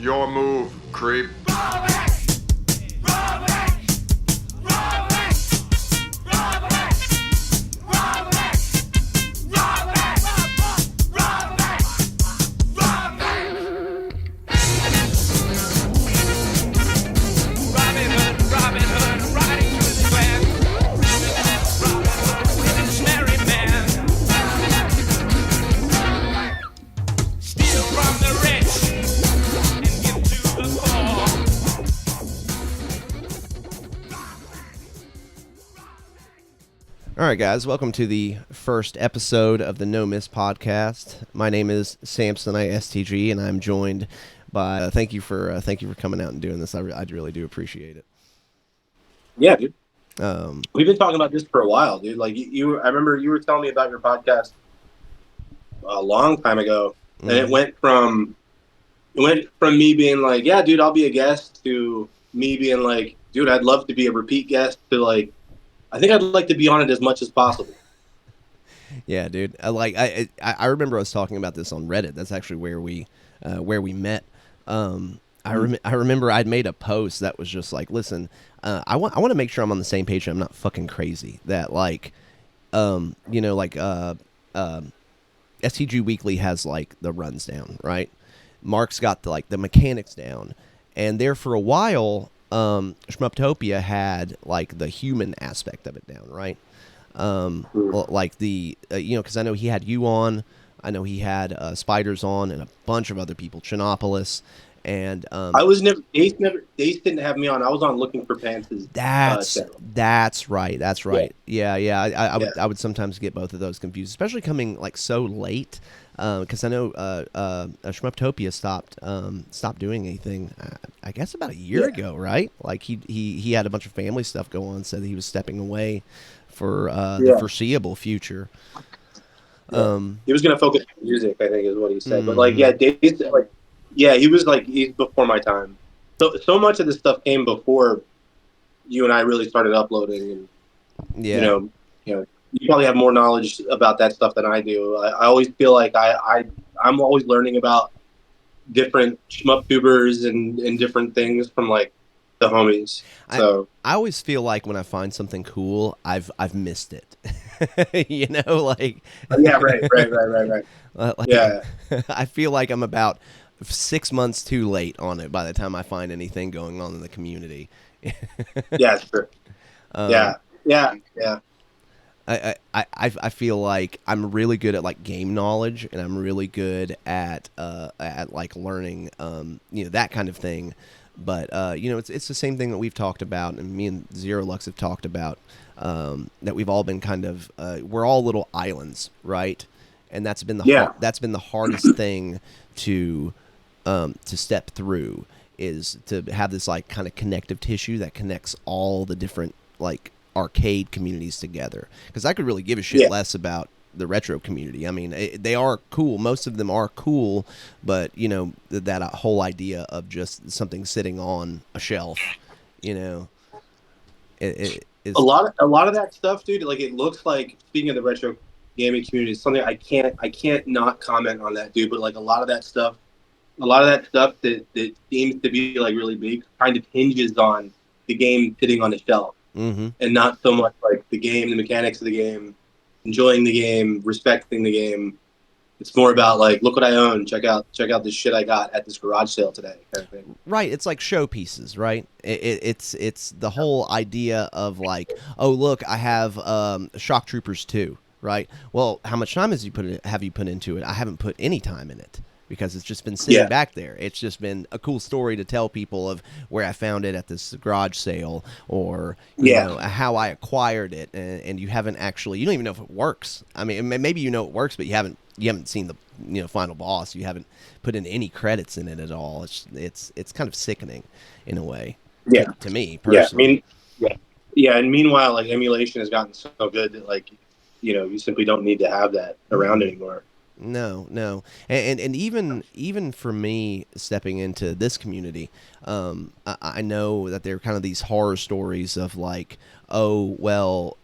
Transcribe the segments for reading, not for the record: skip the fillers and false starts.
Your move, creep. All right, guys, welcome to the first episode of the No Miss podcast. My name is Samson ISTG, and I'm joined by. Thank you for coming out and doing this. I really do appreciate it. Yeah, dude. We've been talking about this for a while, dude. Like I remember you were telling me about your podcast a long time ago, and it went from me being like, yeah, dude, I'll be a guest, to me being like, dude, I'd love to be a repeat guest, to like, I think I'd like to be on it as much as possible. Yeah, dude. I remember I was talking about this on Reddit. That's actually where we met. I remember I'd made a post that was just like, listen, I want to make sure I'm on the same page and I'm not fucking crazy. That STG Weekly has like the runs down, right? Mark's got the mechanics down, and there for a while, Shmuptopia had like the human aspect of it down, right? Like the because I know he had you on, I know he had Spiders on, and a bunch of other people, Chinopolis, and I was never Dace didn't have me on. I was on Looking for Pants. That's right. Yeah. I would sometimes get both of those confused, especially coming like so late. Because I know Shmuptopia stopped doing anything. I guess about a year ago, right? Like he had a bunch of family stuff go on, said that he was stepping away for the foreseeable future. He was gonna focus on music, I think, is what he said. But like, Dace, like, he was like, he's before my time. So much of this stuff came before you and I really started uploading, and you know. You probably have more knowledge about that stuff than I do. I always feel like I'm always learning about different shmup tubers and different things from like the homies. So I always feel like when I find something cool, I've missed it. Like yeah, right. I feel like I'm about 6 months too late on it by the time I find anything going on in the community. Yeah, sure. Yeah. I feel like I'm really good at like game knowledge, and I'm really good at like learning that kind of thing. But it's the same thing that we've talked about, and me and Zero Lux have talked about, that we've all been kind of we're all little islands, right? And that's been the hardest thing to step through, is to have this like kind of connective tissue that connects all the different like arcade communities together, because I could really give a shit less about the retro community. I mean, they are cool, most of them are cool, but that whole idea of just something sitting on a shelf, it is a lot of that stuff, dude. Like, it looks like, speaking of the retro gaming community, it's something I can't not comment on that, dude. But like a lot of that stuff that seems to be like really big kind of hinges on the game sitting on the shelf. Mm-hmm. And not so much like the game, the mechanics of the game, enjoying the game, respecting the game. It's more about like, look what I own. Check out this shit I got at this garage sale today, kind of thing. Right. It's like showpieces, right? It's the whole idea of like, oh look, I have Shock Troopers 2, right? Well, how much time have you put into it? I haven't put any time in it, because it's just been sitting back there. It's just been a cool story to tell people of where I found it at this garage sale, or how I acquired it, and you haven't actually, you don't even know if it works. I mean, maybe you know it works, but you haven't seen the final boss. You haven't put in any credits in it at all. It's kind of sickening in a way. To me personally. And meanwhile, like, emulation has gotten so good that like, you simply don't need to have that around anymore. No, and even for me stepping into this community, I know that there are kind of these horror stories of like, oh well,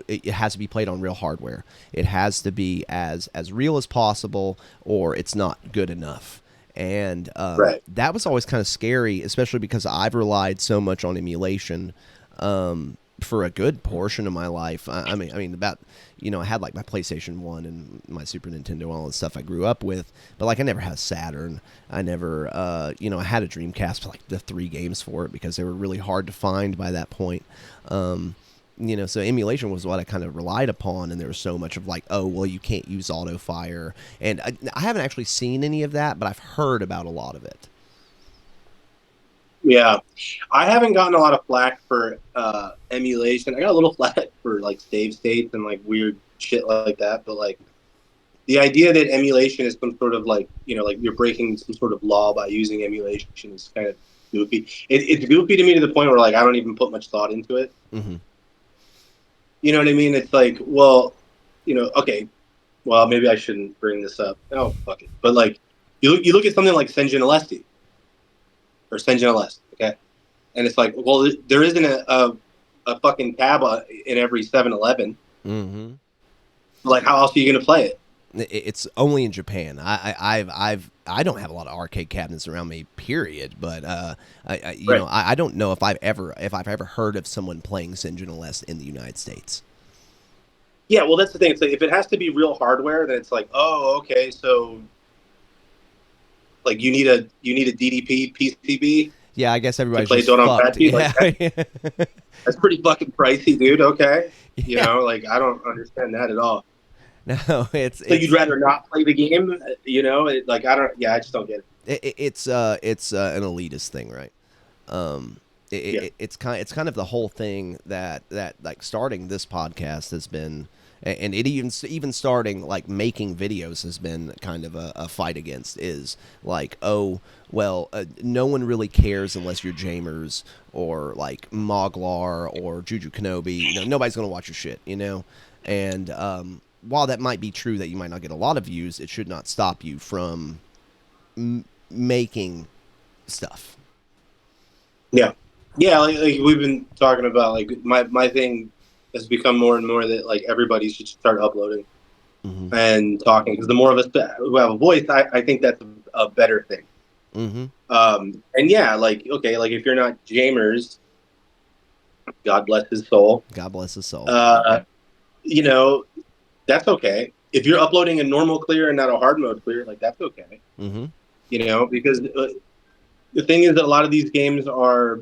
it has to be played on real hardware. It has to be as real as possible, or it's not good enough. And Right. that was always kind of scary, especially because I've relied so much on emulation for a good portion of my life. I mean, about I had like my PlayStation 1 and my Super Nintendo and all the stuff I grew up with, but like I never had a Saturn. I never, I had a Dreamcast, but like the 3 games for it because they were really hard to find by that point. So emulation was what I kind of relied upon, and there was so much of like, oh, well, you can't use auto fire, and I haven't actually seen any of that, but I've heard about a lot of it. Yeah, I haven't gotten a lot of flack for emulation. I got a little flack for like save states and like weird shit like that, but like the idea that emulation is some sort of like like you're breaking some sort of law by using emulation is kind of goofy. It's goofy to me to the point where like I don't even put much thought into it. Mm-hmm. You know what I mean? It's like, well, okay, well, maybe I shouldn't bring this up. Oh, fuck it. But like, you look at something like Sentinelesti or Sentinelest, okay, and it's like, well, there isn't a fucking tab in every 7-Eleven. Mm-hmm. Like, how else are you gonna play it? It's only in Japan. I don't have a lot of arcade cabinets around me, period. But I don't know if I've ever heard of someone playing Sentinelest in the United States. Yeah, well, that's the thing. It's like if it has to be real hardware, then it's like, oh, okay, so like you need a DDP PCB Yeah, I guess to everybody's play just Don't fucked. Patchy. Yeah. Like, that's pretty fucking pricey, dude. Okay, Yeah. like I don't understand that at all. No, So you'd rather not play the game, like I don't. Yeah, I just don't get it. it's an elitist thing, right? Yeah. It's kind of the whole thing that like starting this podcast has been, and it even starting like making videos has been kind of a fight against, is like, oh well, no one really cares unless you're Jamers or like Moglar or Juju Kenobi. Nobody's gonna watch your shit, and while that might be true that you might not get a lot of views, it should not stop you from making stuff. Yeah, yeah. Like we've been talking about, like my thing has become more and more that like everybody should start uploading Mm-hmm. and talking, because the more of us who have a voice, I think that's a better thing. Mm-hmm. And yeah, like okay, like if you're not Jamers, God bless his soul. God bless his soul. Uh, you know, that's okay. If you're uploading a normal clear and not a hard mode clear, like that's okay. Mm-hmm. Because the thing is that a lot of these games are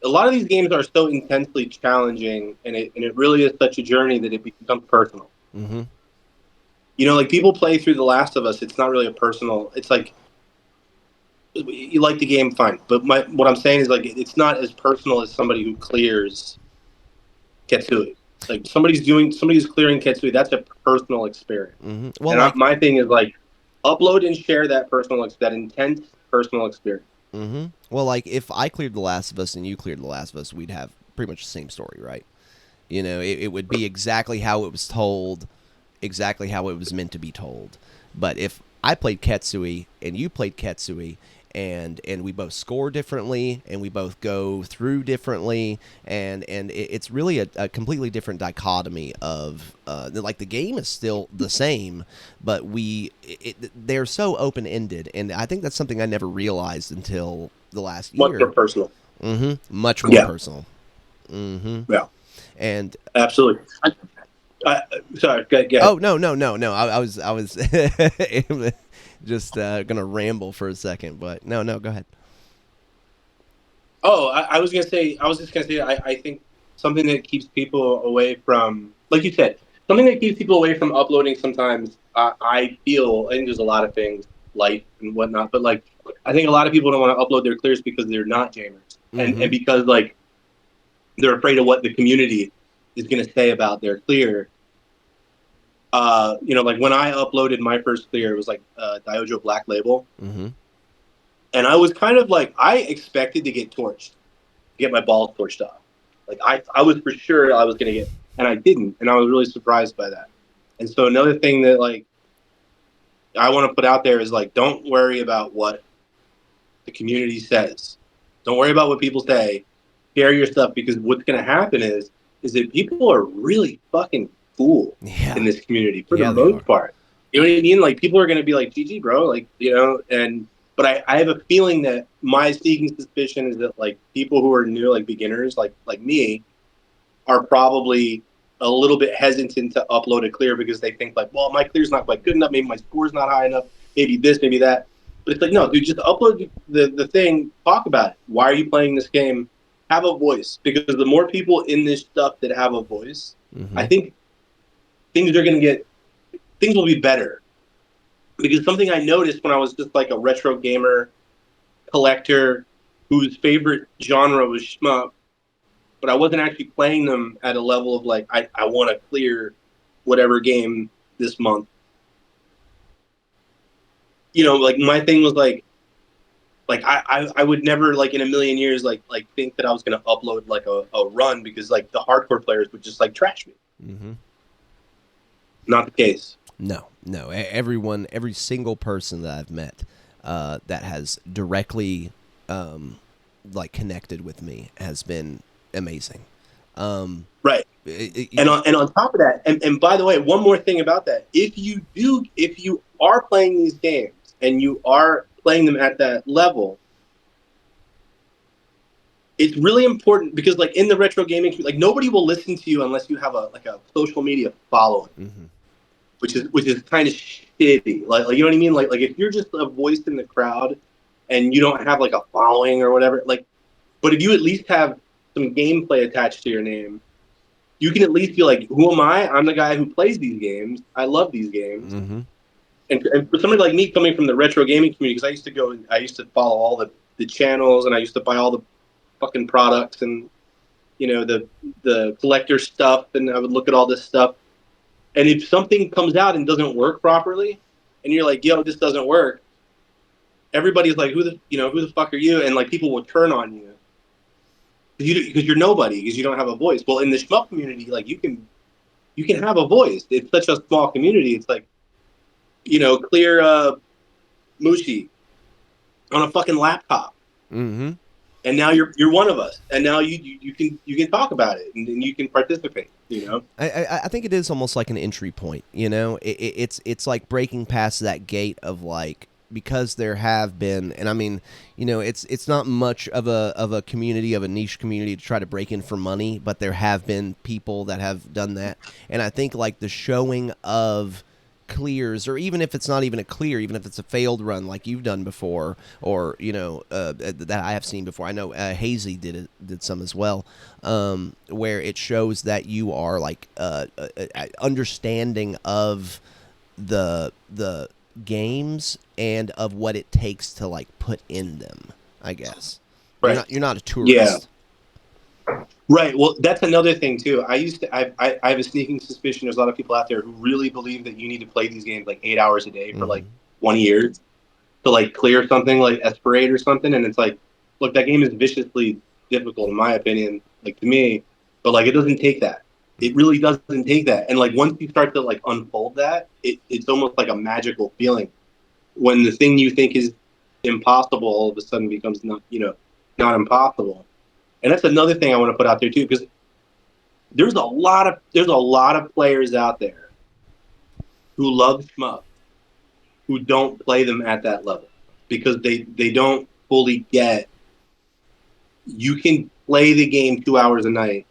so intensely challenging, and it really is such a journey that it becomes personal. Mm-hmm. Like people play through The Last of Us. It's not really a personal. It's like you like the game, fine, but what I'm saying is like it's not as personal as somebody who clears Ketsui. Like somebody's clearing Ketsui. That's a personal experience. Mm-hmm. Well, And like, my thing is like upload and share that that intense personal experience. mm-hmm. Well, like if I cleared The Last of Us and you cleared The Last of Us, we'd have pretty much the same story, right? It would be exactly how it was told, exactly how it was meant to be told. But if I played Ketsui and you played Ketsui, and we both score differently, and we both go through differently, and it's really a completely different dichotomy of like the game is still the same, but they're so open ended, and I think that's something I never realized until the last year. Much more personal. Mm-hmm. Much more personal. Mm-hmm. Yeah. And absolutely. Sorry. Go ahead. Oh no! I was just gonna ramble for a second, but no, go ahead. Oh, I was just gonna say, I think something that keeps people away from, like you said, something that keeps people away from uploading sometimes. I think there's a lot of things, life and whatnot, but like I think a lot of people don't want to upload their clears because they're not Jamers, and because like they're afraid of what the community is gonna say about their clear. Like when I uploaded my first clear, it was like Diojo Black Label. Mm-hmm. And I was kind of like, I expected to get torched, get my balls torched off. Like I was for sure I was going to get, and I didn't. And I was really surprised by that. And so another thing that like I want to put out there is like, don't worry about what the community says. Don't worry about what people say. Share your stuff, because what's going to happen is that people are really fucking cool in this community for the most part. You know what I mean? Like people are going to be like, GG, bro. Like, and But I have a feeling that my sneaking suspicion is that like people who are new, like beginners, like me, are probably a little bit hesitant to upload a clear because they think like, well, my clear's not quite good enough. Maybe my score's not high enough. Maybe this, maybe that. But it's like, no, dude, just upload the thing. Talk about it. Why are you playing this game? Have a voice, because the more people in this stuff that have a voice, I think things will be better. Because something I noticed when I was just like a retro gamer collector whose favorite genre was shmup, but I wasn't actually playing them at a level of like, I want to clear whatever game this month. You know, like my thing was like I would never like in a million years like think that I was going to upload like a run because like the hardcore players would just like trash me. Not the case. No. Everyone, every single person that I've met that has directly like connected with me has been amazing. Right. And on top of that, and by the way, one more thing about that: if you are playing these games and you are playing them at that level, it's really important because like in the retro gaming, like nobody will listen to you unless you have a social media following, which is kind of shitty. Like you know what I mean? Like if you're just a voice in the crowd and you don't have like a following or whatever, like, but if you at least have some gameplay attached to your name, you can at least be like, who am I? I'm the guy who plays these games. I love these games. And for somebody like me coming from the retro gaming community, because I used to follow all the channels and I used to buy all the fucking products and, you know, the collector stuff, and I would look at all this stuff. And if something comes out and doesn't work properly, and you're like, yo, this doesn't work, everybody's like, who the fuck are you? And like people will turn on you. Because you're nobody, because you don't have a voice. Well, in the shmup community, like you can have a voice. It's such a small community. It's like, you know, clear Mushi on a fucking laptop, and now you're one of us, and now you can talk about it and you can participate. You know, I think it is almost like an entry point. You know, it's like breaking past that gate of like. Because there have been, and I mean, you know, it's not much of a community, of a niche community to try to break in for money, but there have been people that have done that, and I think like the showing of clears, or even if it's not even a clear, even if it's a failed run like you've done before, or you know that I have seen before. I know Hazy did some as well, where it shows that you are like understanding of the games and of what it takes to like put in them, I guess. Right. You're not a tourist. Yeah. Right. Well, that's another thing too. I have a sneaking suspicion there's a lot of people out there who really believe that you need to play these games like 8 hours a day for like 1 year to like clear something like Esperate or something. And it's like, look, that game is viciously difficult in my opinion, like to me, but like it doesn't take that. It really doesn't take that. And like once you start to like unfold that, it's almost like a magical feeling when the thing you think is impossible all of a sudden becomes not impossible. And that's another thing I want to put out there too, because there's a lot of players out there who love shmup who don't play them at that level because they don't fully get you can play the game 2 hours a night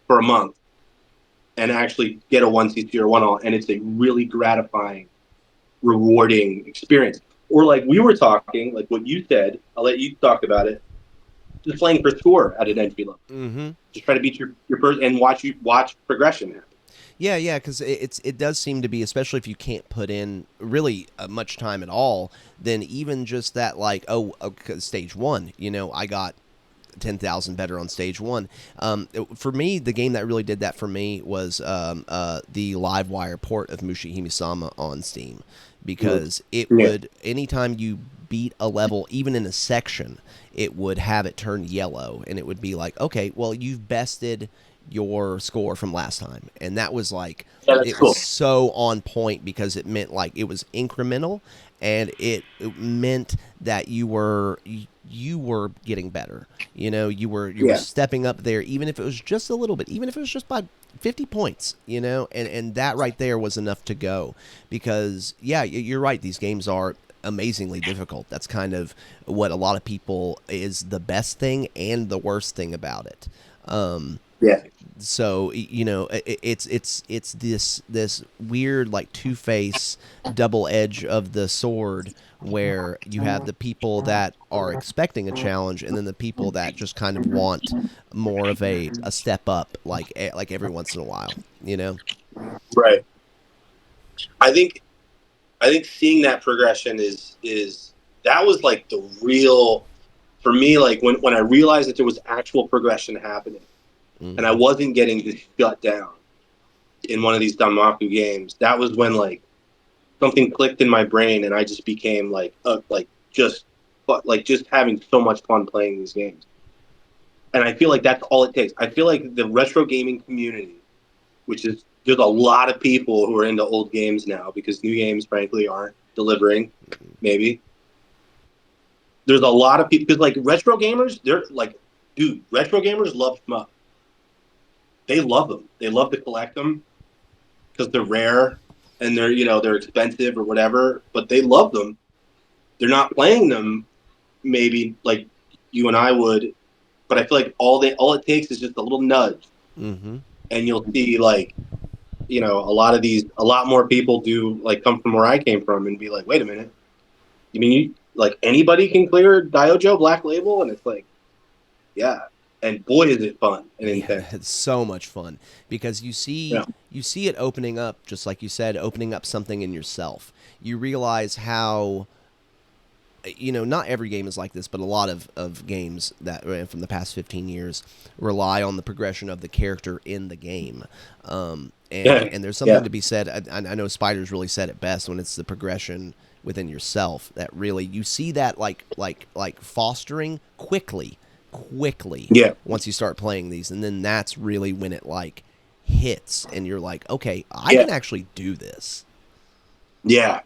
for a month and actually get a 1CC or 1-all, and it's a really gratifying, rewarding experience. Or like we were talking, like what you said, I'll let you talk about it, just playing for score at an entry level. Just try to beat your first and watch progression happen. Yeah, because it does seem to be, especially if you can't put in really much time at all, then even just that like, stage 1, you know, I got 10,000 better on stage 1. For me, the game that really did that for me was the Livewire port of Mushihime-sama on Steam, because it would, anytime you beat a level, even in a section, it would have it turn yellow, and it would be like, okay, well, you've bested your score from last time. And that was like, it was so on point, because it meant like it was incremental, and it meant that you were getting better. You know, you were stepping up there, even if it was just a little bit, even if it was just by 50 points, you know, and that right there was enough to go. Because, yeah, you're right, these games are amazingly difficult. That's kind of what a lot of people is the best thing and the worst thing about it. Yeah. So it's this weird like two-face double edge of the sword, where you have the people that are expecting a challenge, and then the people that just kind of want more of a step up, like every once in a while, Right. I think seeing that progression is that was like the real, for me, like when I realized that there was actual progression happening, and I Mm-hmm. wasn't getting just shut down in one of these Danmaku games. That was when like something clicked in my brain, and I just became just having so much fun playing these games. And I feel like that's all it takes. I feel like the retro gaming community, which is, there's a lot of people who are into old games now because new games, frankly, aren't delivering. Maybe there's a lot of people because like retro gamers, they're like, dude, retro gamers love shmup. They love them. They love to collect them because they're rare and they're expensive or whatever. But they love them. They're not playing them maybe like you and I would, but I feel like all it takes is just a little nudge, Mm-hmm. and you'll see like a lot more people do like come from where I came from and be like, wait a minute, you mean you like anybody can clear Diojo Black Label? And it's like, yeah, and boy is it fun and Yeah, intense. that's so much fun because Yeah, you see it opening up, just like you said, opening up something in yourself. You realize how, not every game is like this, but a lot of games that from the past 15 years rely on the progression of the character in the game. yeah, And there's something yeah, to be said. I know Spiders really said it best when it's the progression within yourself that really you see that like fostering quickly yeah, once you start playing these, and then that's really when it like hits and you're like, okay, I yeah, can actually do this. yeah,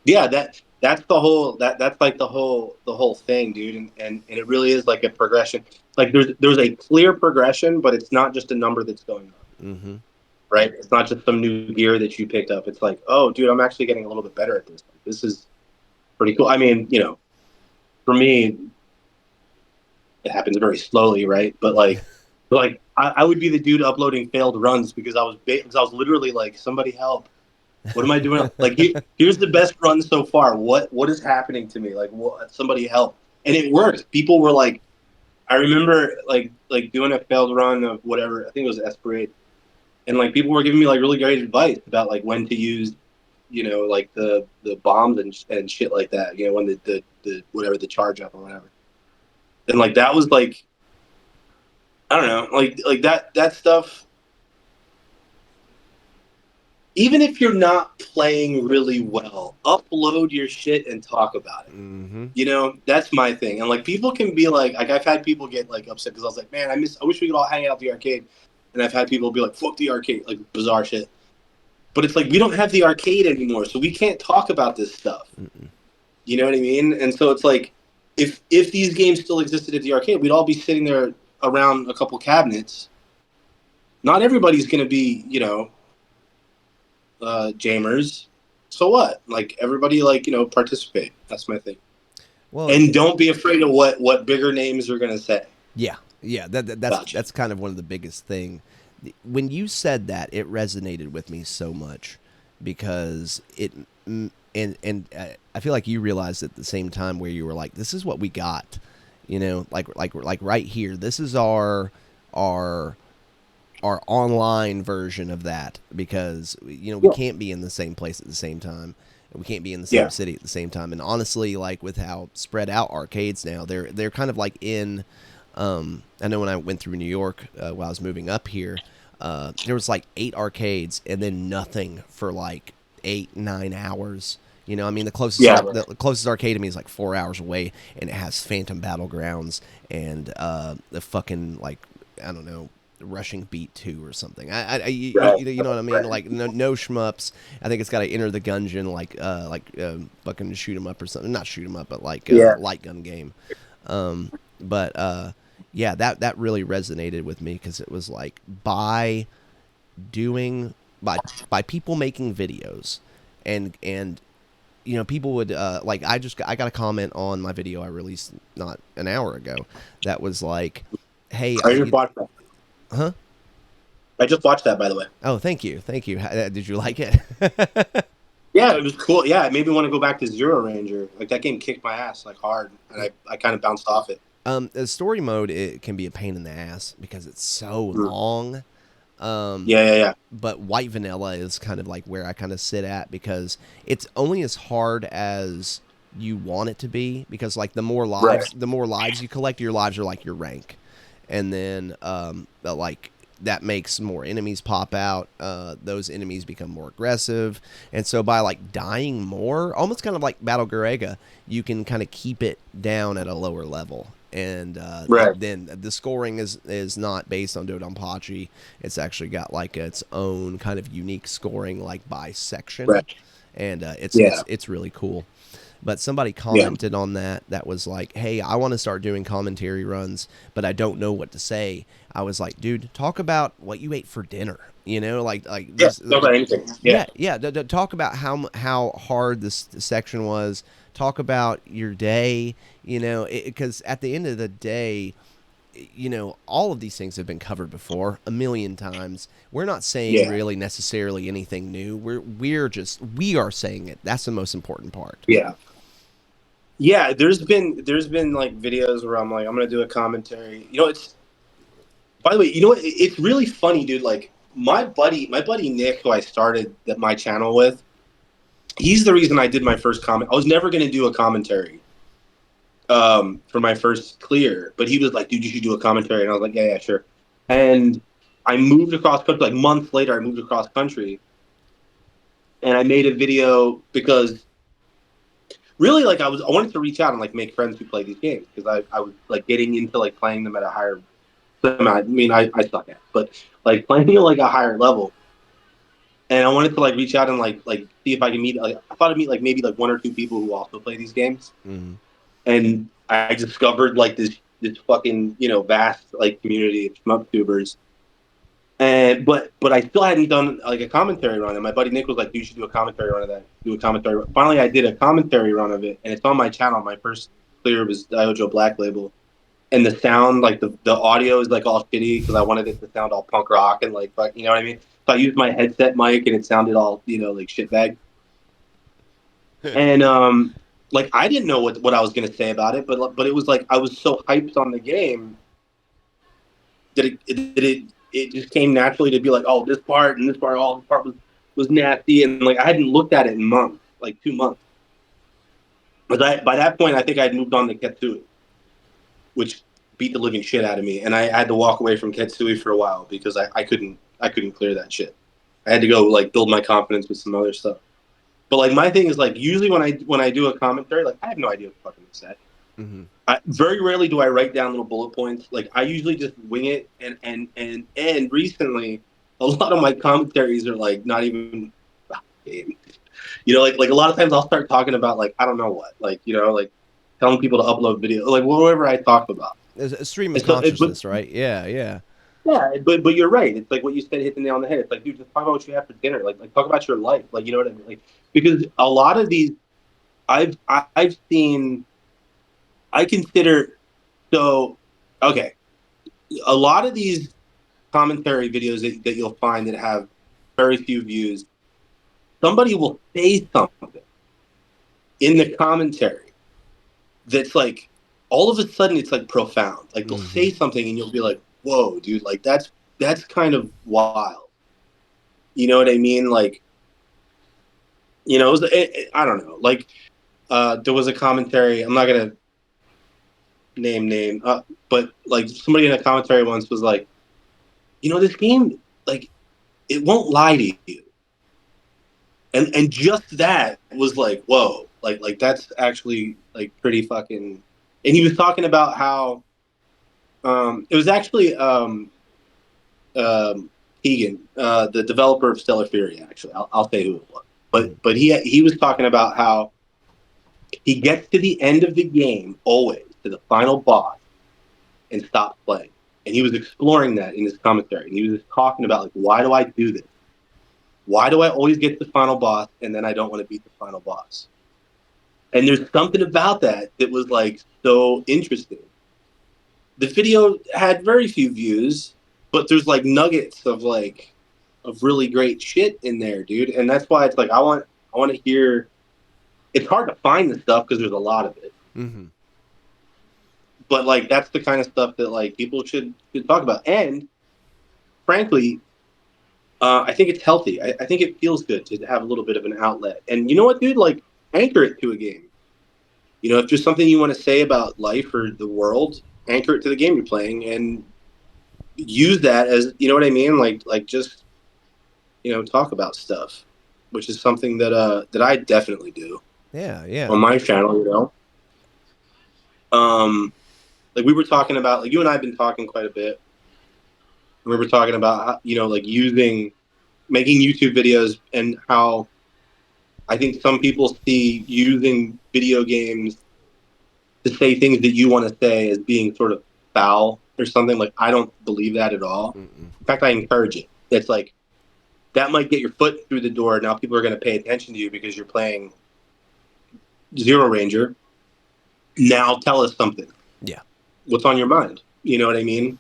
yeah. That's the whole that's like the whole thing, dude. And it really is like a progression. Like there's a clear progression, but it's not just a number that's going up. Mm-hmm. Right? It's not just some new gear that you picked up. It's like, oh, dude, I'm actually getting a little bit better at this. Like, this is pretty cool. I mean, for me, it happens very slowly, right? But I would be the dude uploading failed runs because I was literally like, somebody help. What am I doing? Like, here's the best run so far. What is happening to me? Like, what, somebody help. And it worked. People were like, I remember like doing a failed run of whatever. I think it was Esperade, and like people were giving me like really great advice about like when to use, like the bombs and shit like that. When the whatever the charge up or whatever. And like that was like, I don't know, like that stuff. Even if you're not playing really well, upload your shit and talk about it. Mm-hmm. That's my thing. And like people can be like I've had people get like upset because I was like, man, I wish we could all hang out at the arcade. And I've had people be like, fuck the arcade, like bizarre shit. But it's like we don't have the arcade anymore, so we can't talk about this stuff. Mm-mm. You know what I mean? And so it's like if these games still existed at the arcade, we'd all be sitting there around a couple cabinets. Not everybody's going to be, jamers. So what? Like everybody, like participate. That's my thing. Well, And don't be afraid of what bigger names are going to say yeah. That's about you. that's kind of one of the biggest thing. When you said that, it resonated with me so much because I feel like you realized at the same time where you were like, this is what we got, like right here. This is our our online version of that because we Yeah. can't be in the same place at the same time, and we can't be in the same Yeah. city at the same time. And honestly, like with how spread out arcades now, they're kind of like in. I know when I went through New York while I was moving up here, there was like 8 arcades and then nothing for like 8-9 hours. I mean, Yeah. the closest arcade to me is like 4 hours away, and it has Phantom Battlegrounds and the fucking like I don't know, Rushing Beat 2 or something. Right. You know what I mean? Right. Like no shmups. I think it's got to enter the gungeon fucking shoot 'em up or something. Not shoot 'em up, but like Yeah. light gun game. But yeah, that really resonated with me because it was like doing by by people making videos and people would like I got a comment on my video I released not an hour ago that was like, "Hey, I just watched that. huh? I just watched that, by the way. Oh, thank you, thank you. Did you like it?" Yeah, it was cool. Yeah, it made me want to go back to Zero Ranger. Like that game kicked my ass like hard, and I kind of bounced off it. The story mode, it can be a pain in the ass because it's so Mm. long. Yeah, yeah, yeah. But white vanilla is kind of like where I kind of sit at because it's only as hard as you want it to be, because like Right. the more lives you collect, your lives are like your rank, and then like that makes more enemies pop out. Those enemies become more aggressive, and so by like dying more, almost kind of like Battle Garega, you can kind of keep it down at a lower level. And Right. then the scoring is not based on Dodonpachi. It's actually got like its own kind of unique scoring, like by section, Right. and Yeah. it's really cool. But somebody Yeah. commented on that was like, "Hey, I want to start doing commentary runs, but I don't know what to say." I was like, "Dude, talk about what you ate for dinner." Like Yeah. this. Talk about anything. Yeah. Yeah, yeah. Talk about how hard this section was. Talk about your day. Because at the end of the day, all of these things have been covered before a million times. We're not saying Yeah. really necessarily anything new. We are saying it. That's the most important part. Yeah. Yeah. There's been like videos where I'm like, I'm gonna do a commentary. It's, by the way, it's really funny, dude. Like my buddy Nick, who I started my channel with, he's the reason I did my first comment. I was never gonna do a commentary for my first clear, but he was like, dude, you should do a commentary, and I was like, yeah, yeah, sure. And I moved across country. Like months later, I moved across country, and I made a video because really, like, I wanted to reach out and like make friends who play these games, because I was like getting into like playing them at a higher. I mean, I suck at, but like playing at like a higher level, and I wanted to like reach out and like see if I can meet. Like, I thought I'd meet like maybe like one or two people who also play these games, Mm. and I discovered like this fucking vast like community of shmup tubers. And but I still hadn't done like a commentary run, and my buddy Nick was like, "You should do a commentary run of that. Do a commentary." Finally, I did a commentary run of it, and it's on my channel. My first clear was Diojo Black Label, and the sound, like the audio is like all shitty because I wanted it to sound all punk rock and like, you know what I mean. So I used my headset mic, and it sounded all like shitbag. And like I didn't know what I was gonna say about it, but it was like I was so hyped on the game that it just came naturally to be like, oh, this part and this part, all this part was nasty, and like I hadn't looked at it in months, like 2 months. But by that point, I think I had moved on to Ketsui, which beat the living shit out of me, and I had to walk away from Ketsui for a while because I couldn't clear that shit. I had to go like build my confidence with some other stuff. But like my thing is like usually when I do a commentary, like I have no idea what the fuck I'm gonna say. Mm-hmm. Very rarely do I write down little bullet points. Like I usually just wing it, and recently a lot of my commentaries are like not even like a lot of times I'll start talking about like I don't know what, like like telling people to upload video, like whatever I talk about. It's a stream of And so, but consciousness, right? Yeah, yeah. yeah, but you're right. It's like what you said hit the nail on the head. It's like, dude, just talk about what you have for dinner. Like talk about your life. Like you know what I mean? Like because a lot of these I've seen. I consider so okay. A lot of these commentary videos that you'll find that have very few views, somebody will say something in the commentary that's like all of a sudden it's like profound. Like they'll Mm-hmm. say something and you'll be like, "Whoa, dude! Like that's kind of wild." You know what I mean? Like I don't know. Like there was a commentary. I'm not gonna name, but like somebody in a commentary once was like, this game, like it won't lie to you, and just that was like, whoa, like that's actually like pretty fucking. And he was talking about how it was actually Keegan, the developer of Stellar Fury. Actually, I'll say who it was, Mm-hmm. but he was talking about how he gets to the end of the game always to the final boss and stops playing. And he was exploring that in his commentary, and he was just talking about like, why do I do this? Why do I always get to the final boss and then I don't want to beat the final boss? And there's something about that was like so interesting. The video had very few views, but there's like nuggets of really great shit in there, dude. And that's why it's like I want to hear. It's hard to find the stuff because there's a lot of it. Mm-hmm. But like that's the kind of stuff that like people should talk about. And frankly, I think it's healthy. I think it feels good to have a little bit of an outlet. And you know what, dude? Like anchor it to a game. You know, if there's something you want to say about life or the world, anchor it to the game you're playing and use that as, you know what I mean? Like just, talk about stuff, which is something that I definitely do. Yeah, yeah. On my channel, like we were talking about, like you and I have been talking quite a bit. We were talking about, like making YouTube videos and how I think some people see using video games to say things that you want to say as being sort of foul or something. Like, I don't believe that at all. Mm-mm. In fact, I encourage it. It's like, that might get your foot through the door. Now people are going to pay attention to you because you're playing Zero Ranger. Now tell us something. Yeah. What's on your mind? You know what I mean?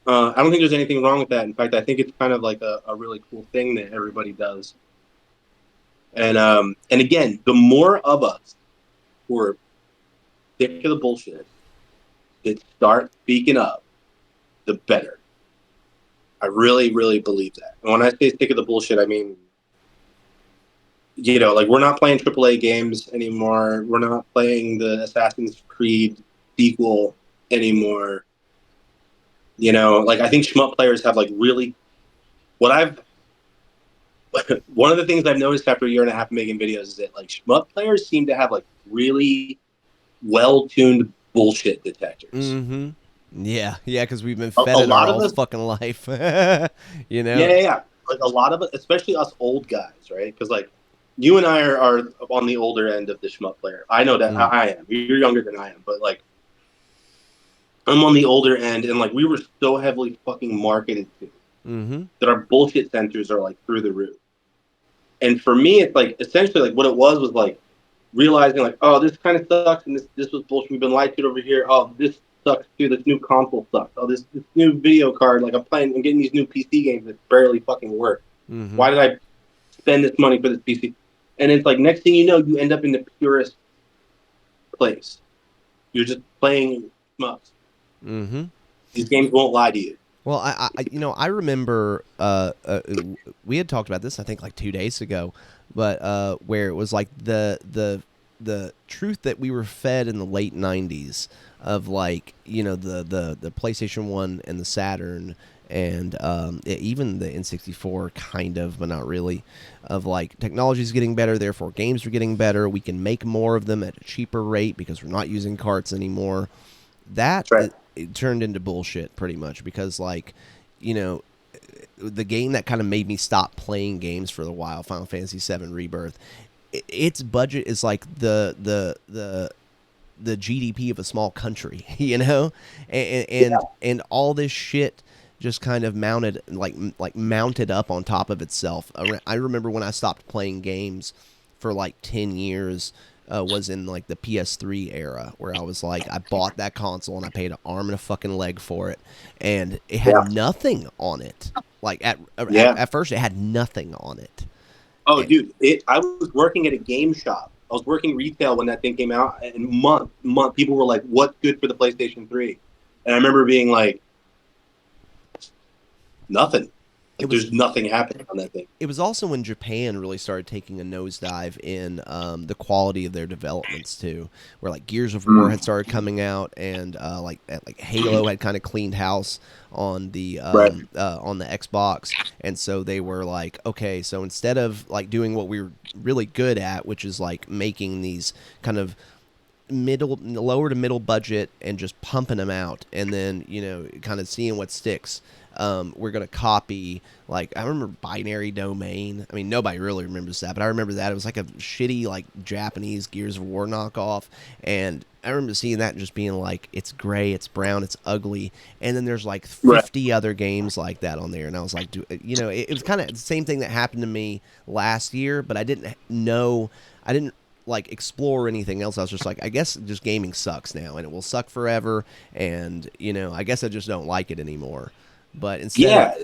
I don't think there's anything wrong with that. In fact, I think it's kind of like a really cool thing that everybody does. And again, the more of us who are sick of the bullshit that start speaking up, the better. I really, really believe that. And when I say sick of the bullshit, I mean, like we're not playing AAA games anymore. We're not playing the Assassin's Creed sequel anymore. Like I think shmup players have like really one of the things I've noticed after a year and a half making videos is that like shmup players seem to have like really well-tuned bullshit detectors. Mm-hmm. Yeah, because we've been fed it our whole fucking life. Yeah. Like a lot of it, especially us old guys, right? Because like you and I are on the older end of the shmup player. I know that I am. You're younger than I am, but like I'm on the older end, and like we were so heavily fucking marketed to that our bullshit sensors are like through the roof. And for me, it's like essentially like what it was like realizing like, oh, this kind of sucks, and this was bullshit. We've been lied to over here. Oh, this sucks too. This new console sucks. Oh, this new video card. Like I'm getting these new PC games that barely fucking work. Mm-hmm. Why did I spend this money for this PC? And it's like next thing you know, you end up in the purest place. You're just playing shmups. Mm-hmm. These games won't lie to you. Well, I remember we had talked about this I think like 2 days ago, but where it was like the truth that we were fed in the late 90s of like the PlayStation 1 and the Saturn and even the N64 kind of, but not really, of like technology's getting better, therefore games are getting better. We can make more of them at a cheaper rate because we're not using carts anymore. That it turned into bullshit pretty much because like, the game that kind of made me stop playing games for a while, Final Fantasy VII Rebirth, its budget is like the GDP of a small country, and all this shit just kind of mounted up on top of itself. I remember when I stopped playing games for like 10 years. Was in like the PS3 era where I was like, I bought that console and I paid an arm and a fucking leg for it, and it had nothing on it. Like at first, it had nothing on it. Oh, dude, I was working at a game shop. I was working retail when that thing came out, and month people were like, "What's good for the PlayStation 3?" And I remember being like, "Nothing." There's nothing happening on that thing. It was also when Japan really started taking a nosedive in the quality of their developments too, where like Gears of War had started coming out, and like Halo had kind of cleaned house on the Xbox, and so they were like, okay, so instead of like doing what we were really good at, which is like making these kind of lower to middle budget and just pumping them out, and then kind of seeing what sticks. We're going to copy, like, I remember Binary Domain. I mean, nobody really remembers that, but I remember that. It was like a shitty, like, Japanese Gears of War knockoff, and I remember seeing that and just being like, it's gray, it's brown, it's ugly, and then there's, like, 50 other games like that on there, and I was like, it was kind of the same thing that happened to me last year, but I didn't like explore anything else. I was just like, I guess just gaming sucks now, and it will suck forever. And I guess I just don't like it anymore. But instead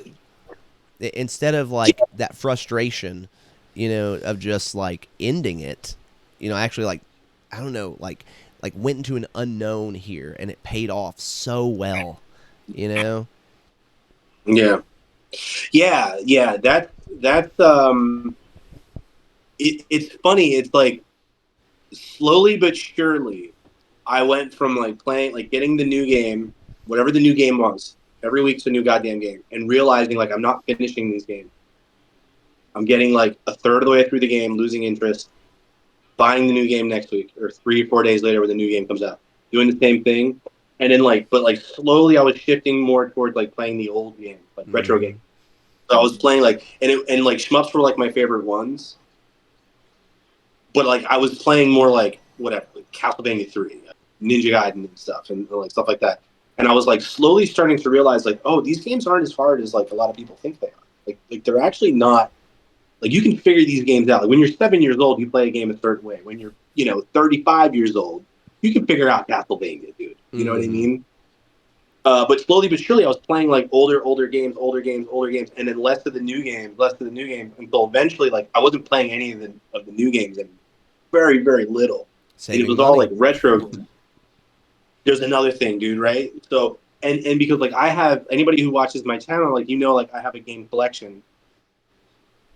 of like that frustration, of just like ending it, actually like I don't know, like went into an unknown here, and it paid off so well, Yeah, that's it's funny. It's like slowly but surely, I went from like playing, like getting the new game, whatever the new game was. Every week's a new goddamn game, and realizing like I'm not finishing these games. I'm getting like a third of the way through the game, losing interest, buying the new game next week or 3 or 4 days later when the new game comes out, doing the same thing, and then but slowly I was shifting more towards like playing the old games, like retro games. So I was playing like and like shmups were like my favorite ones, but like I was playing more like whatever, like Castlevania 3, Ninja Gaiden and stuff, and like stuff like that. And I was like slowly starting to realize like, oh, these games aren't as hard as like a lot of people think they are. Like they're actually not. Like you can figure these games out. Like when you're 7 years old, you play a game a certain way. When you're 35 years old, you can figure out Castlevania, dude. You know what I mean? But slowly but surely, I was playing like older games, and then less of the new games, until eventually, like I wasn't playing any of the new games, and very, very little. Saving and it was money. all like retro. There's another thing, dude. Right? So and because like I have anybody who watches my channel, like like I have a game collection.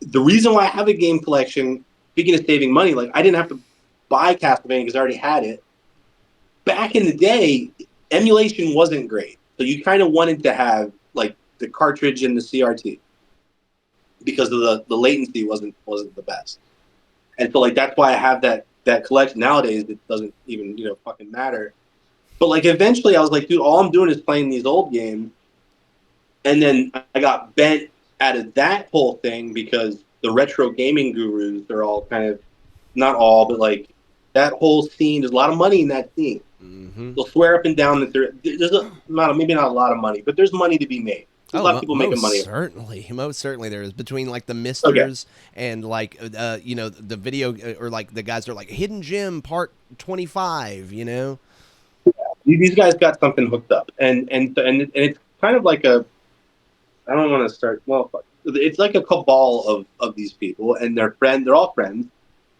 The reason why I have a game collection, speaking of saving money, like I didn't have to buy Castlevania because I already had it. Back in the day, emulation wasn't great, so you kind of wanted to have like the cartridge and the CRT because of the latency wasn't the best, and so like that's why I have that collection. Nowadays it doesn't even fucking matter. But like eventually I was like, dude, all I'm doing is playing these old games, and then I got bent out of that whole thing because the retro gaming gurus, they're all kind of, not all, but like that whole scene, there's a lot of money in that scene. They'll swear up and down that there's maybe not a lot of money, but there's money to be made. There's a lot of people making money. Most certainly there is, between like the misters and like the video, or like the guys that are like Hidden Gem Part 25. These guys got something hooked up, and it's kind of like a, I don't want to start. Well, it's like a cabal of these people, and they're all friends,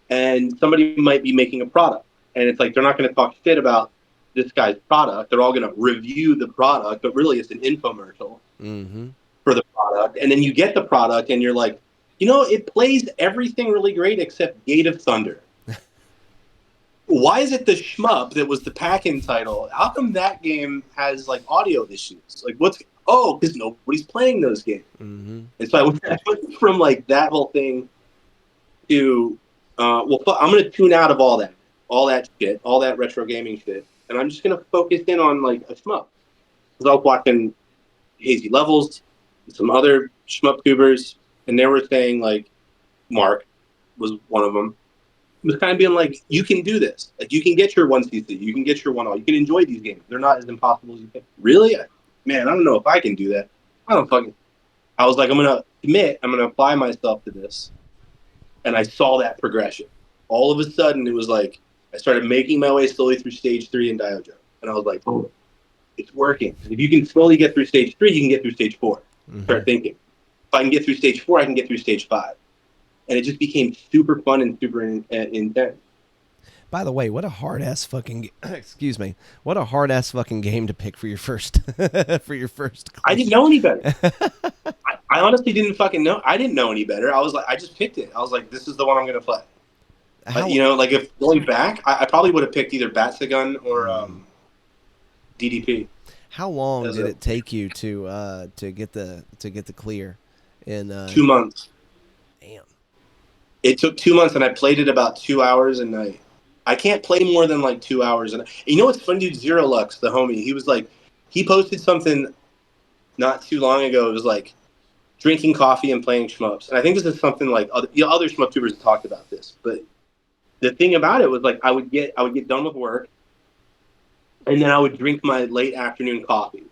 and somebody might be making a product, and it's like they're not going to talk shit about this guy's product. They're all going to review the product, but really it's an infomercial for the product. And then you get the product, and you're like, it plays everything really great except Gate of Thunder. Why is it the shmup that was the pack-in title? How come that game has like audio issues? Like because nobody's playing those games. And so I went from like that whole thing to, I'm going to tune out of all that shit, all that retro gaming shit, and I'm just going to focus in on like a shmup. Because I was watching Hazy Levels, some other shmup tubers, and they were saying like, Mark was one of them. It was kind of being like, you can do this. Like, you can get your 1cc, you can get your 1L, you can enjoy these games. They're not as impossible as you think. Really? Man, I don't know if I can do that. I was like, I'm going to apply myself to this. And I saw that progression. All of a sudden, it was like, I started making my way slowly through stage 3 in Diojo. And I was like, oh, it's working. If you can slowly get through stage 3, you can get through stage 4. Start thinking. If I can get through stage 4, I can get through stage 5. And it just became super fun and super intense. By the way, what a hard ass fucking excuse me, what a hard ass fucking game to pick for your first class. I didn't know any better. I honestly didn't fucking know. I didn't know any better. I was like, I just picked it. I was like, this is the one I'm gonna play. Like if going back, I probably would have picked either Batsagun or DDP. How long did it take you to get the clear? In 2 months. Damn. It took 2 months, and I played it about 2 hours a night. I can't play more than like 2 hours a night. You know what's funny, dude? Zero Lux, the homie, he was like, he posted something not too long ago. It was like drinking coffee and playing shmups. And I think this is something like other shmup tubers have talked about this. But the thing about it was like I would get done with work, and then I would drink my late afternoon coffee,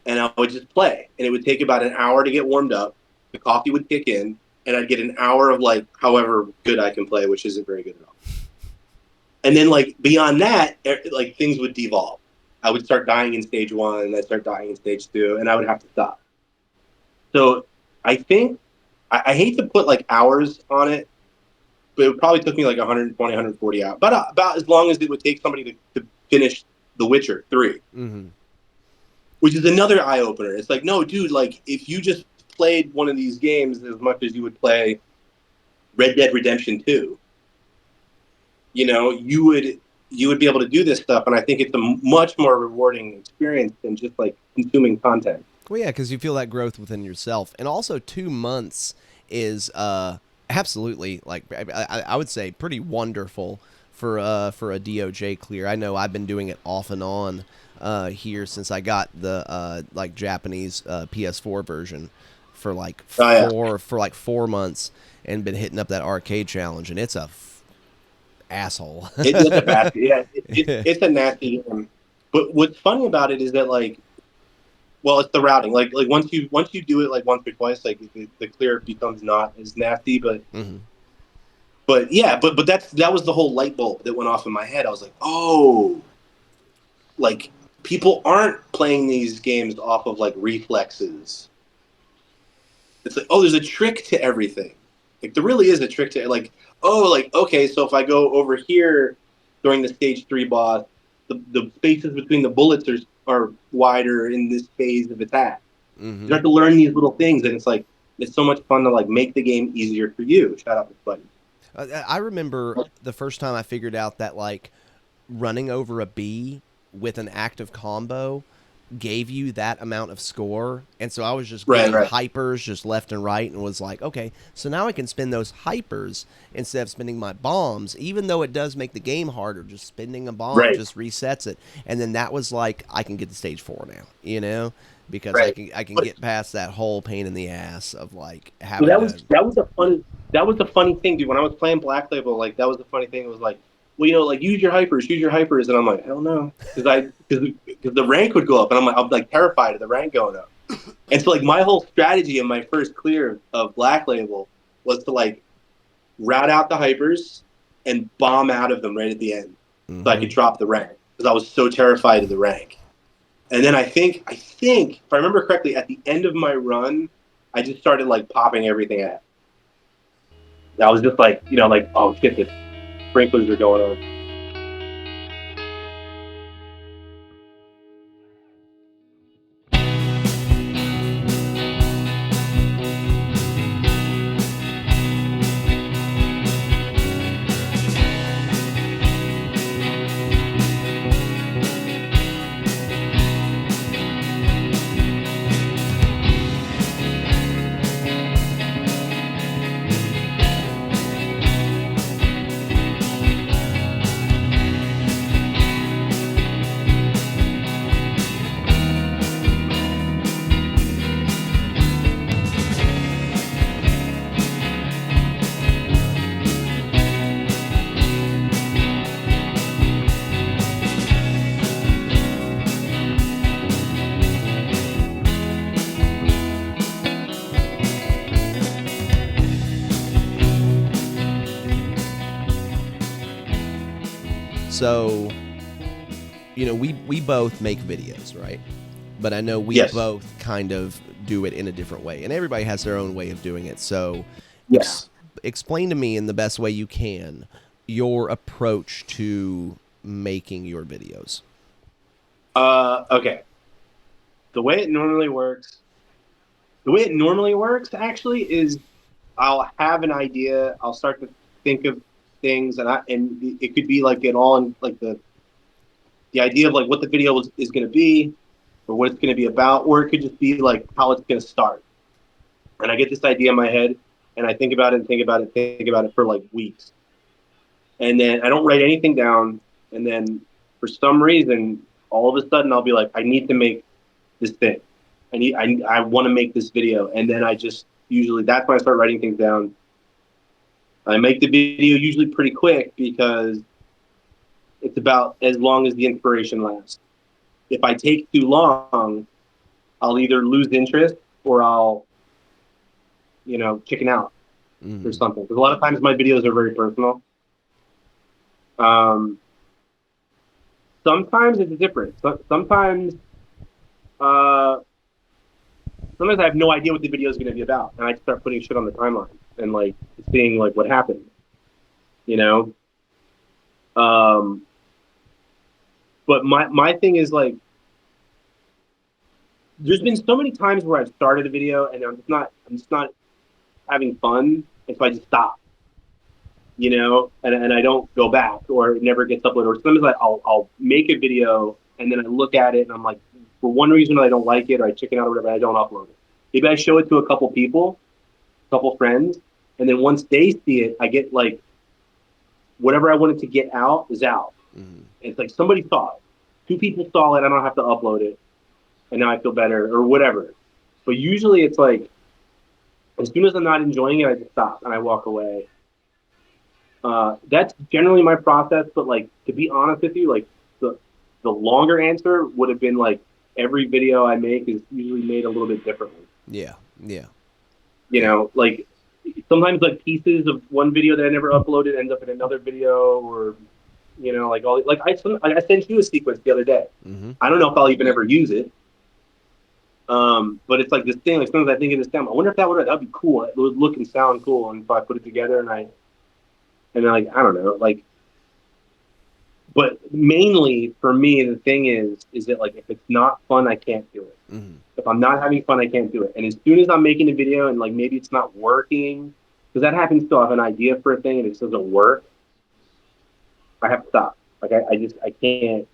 and I would just play. And it would take about an hour to get warmed up. The coffee would kick in, and I'd get an hour of like however good I can play, which isn't very good at all. And then like beyond that, like things would devolve. I would start dying in stage 1, and I'd start dying in stage 2, and I would have to stop. So I think I hate to put like hours on it, but it probably took me like 120, 140 hours, but about as long as it would take somebody to finish The Witcher 3, which is another eye opener. It's like, no, dude, like if you just played one of these games as much as you would play Red Dead Redemption 2, you know, you would be able to do this stuff, and I think it's a much more rewarding experience than just like consuming content. Well, yeah, because you feel that growth within yourself, and also 2 months is absolutely like I would say pretty wonderful for a DOJ clear. I know I've been doing it off and on here since I got the like Japanese PS4 version for like for like 4 months, and been hitting up that arcade challenge, and it's a asshole. It's a bad, yeah, it's a nasty game. But what's funny about it is that like, well, it's the routing. Like once you do it like once or twice, like the clear becomes not as nasty. But yeah, but that was the whole light bulb that went off in my head. I was like, oh, like people aren't playing these games off of like reflexes. It's like, oh, there's a trick to everything. Like there really is a trick to like, oh, like okay, so if I go over here during the stage 3 boss, the spaces between the bullets are wider in this phase of attack. You have to learn these little things, and it's like it's so much fun to like make the game easier for you. Shout out to Buddy. I remember the first time I figured out that like running over a bee with an active combo gave you that amount of score, and so I was just getting hypers just left and right, and was like, okay, so now I can spend those hypers instead of spending my bombs, even though it does make the game harder. Just spending a bomb just resets it, and then that was like, I can get to stage 4 now, you know, because I can get past that whole pain in the ass of like having. That was a funny thing, dude. When I was playing Black Label, like that was the funny thing. It was like, well, you know, like use your hypers, and I'm like, hell no, because the rank would go up, and I'm like terrified of the rank going up. And so like my whole strategy in my first clear of Black Label was to like route out the hypers and bomb out of them right at the end, so I could drop the rank, because I was so terrified of the rank. And then I think if I remember correctly, at the end of my run, I just started like popping everything out. I was just like, you know, like, oh shit, the sprinklers are going on. So, you know, we both make videos, right? But I know we both kind of do it in a different way, and everybody has their own way of doing it. So, explain to me in the best way you can your approach to making your videos. Okay. The way it normally works actually is I'll have an idea. I'll start to think of things, and it could be like it all in like the idea of like what the video is going to be, or what it's going to be about, or it could just be like how it's going to start. And I get this idea in my head, and I think about it for like weeks, and then I don't write anything down. And then for some reason, all of a sudden, I'll be like, I need to make this thing. I want to make this video, and then I just usually that's when I start writing things down. I make the video usually pretty quick because it's about as long as the inspiration lasts. If I take too long, I'll either lose interest or I'll, chicken out or something. Because a lot of times my videos are very personal. Um, sometimes it's different. Uh, sometimes I have no idea what the video is going to be about, and I start putting shit on the timeline and like seeing like what happened. You know. Um, but my thing is like, there's been so many times where I've started a video and I'm just not having fun, and so I just stop. And I don't go back, or it never gets uploaded. Or sometimes I'll make a video and then I look at it and I'm like, for one reason I don't like it, or I chicken out or whatever, I don't upload it. Maybe I show it to a couple people, a couple friends, and then once they see it, I get like whatever I wanted to get out is out. Mm-hmm. It's like somebody saw it, two people saw it, I don't have to upload it, and now I feel better or whatever. But usually it's like as soon as I'm not enjoying it, I just stop and I walk away. That's generally my process. But like, to be honest with you, like the longer answer would have been like every video I make is usually made a little bit differently. Yeah, yeah, You yeah. know, like sometimes like pieces of one video that I never uploaded end up in another video, or like all like I sent you a sequence the other day. Mm-hmm. I don't know if I'll even ever use it. But it's like this thing. Like sometimes I think of this down. I wonder if that'd be cool. It would look and sound cool, and if I put it together and like I don't know, like. But mainly for me, the thing is that like if it's not fun, I can't do it. Mm-hmm. If I'm not having fun, I can't do it. And as soon as I'm making a video and like maybe it's not working, because that happens too. I have an idea for a thing and it doesn't work, I have to stop. Like I can't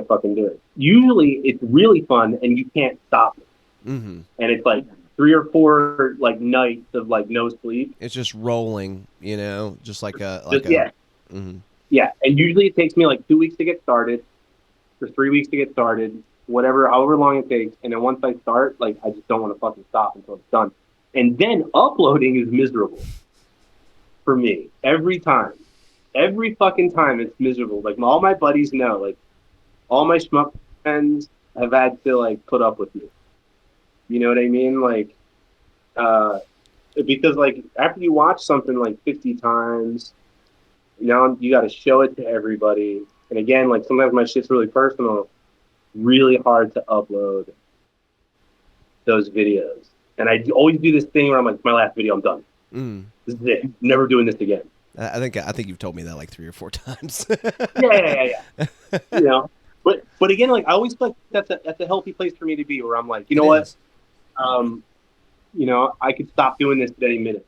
fucking do it. Usually it's really fun and you can't stop it. Mm-hmm. And it's like 3 or 4 like nights of like no sleep. It's just rolling, just like a Just yeah, Mm-hmm. yeah. And usually it takes me like 2 weeks to get started, or 3 weeks to get started, whatever, however long it takes. And then once I start, like I just don't want to fucking stop until it's done. And then uploading is miserable for me every time. Every fucking time it's miserable. Like all my buddies know, like all my shmup friends have had to like put up with me. You know what I mean? Like, uh, because like after you watch something like 50 times, now you got to show it to everybody. And again, like sometimes my shit's really personal, really hard to upload those videos. And I always do this thing where I'm like, my last video, I'm done. Mm. This is it. Never doing this again. I think you've told me that like 3 or 4 times. Yeah. But again, like I always feel like that's a healthy place for me to be, where I'm like, you It know what, is. um, I could stop doing this at any minute.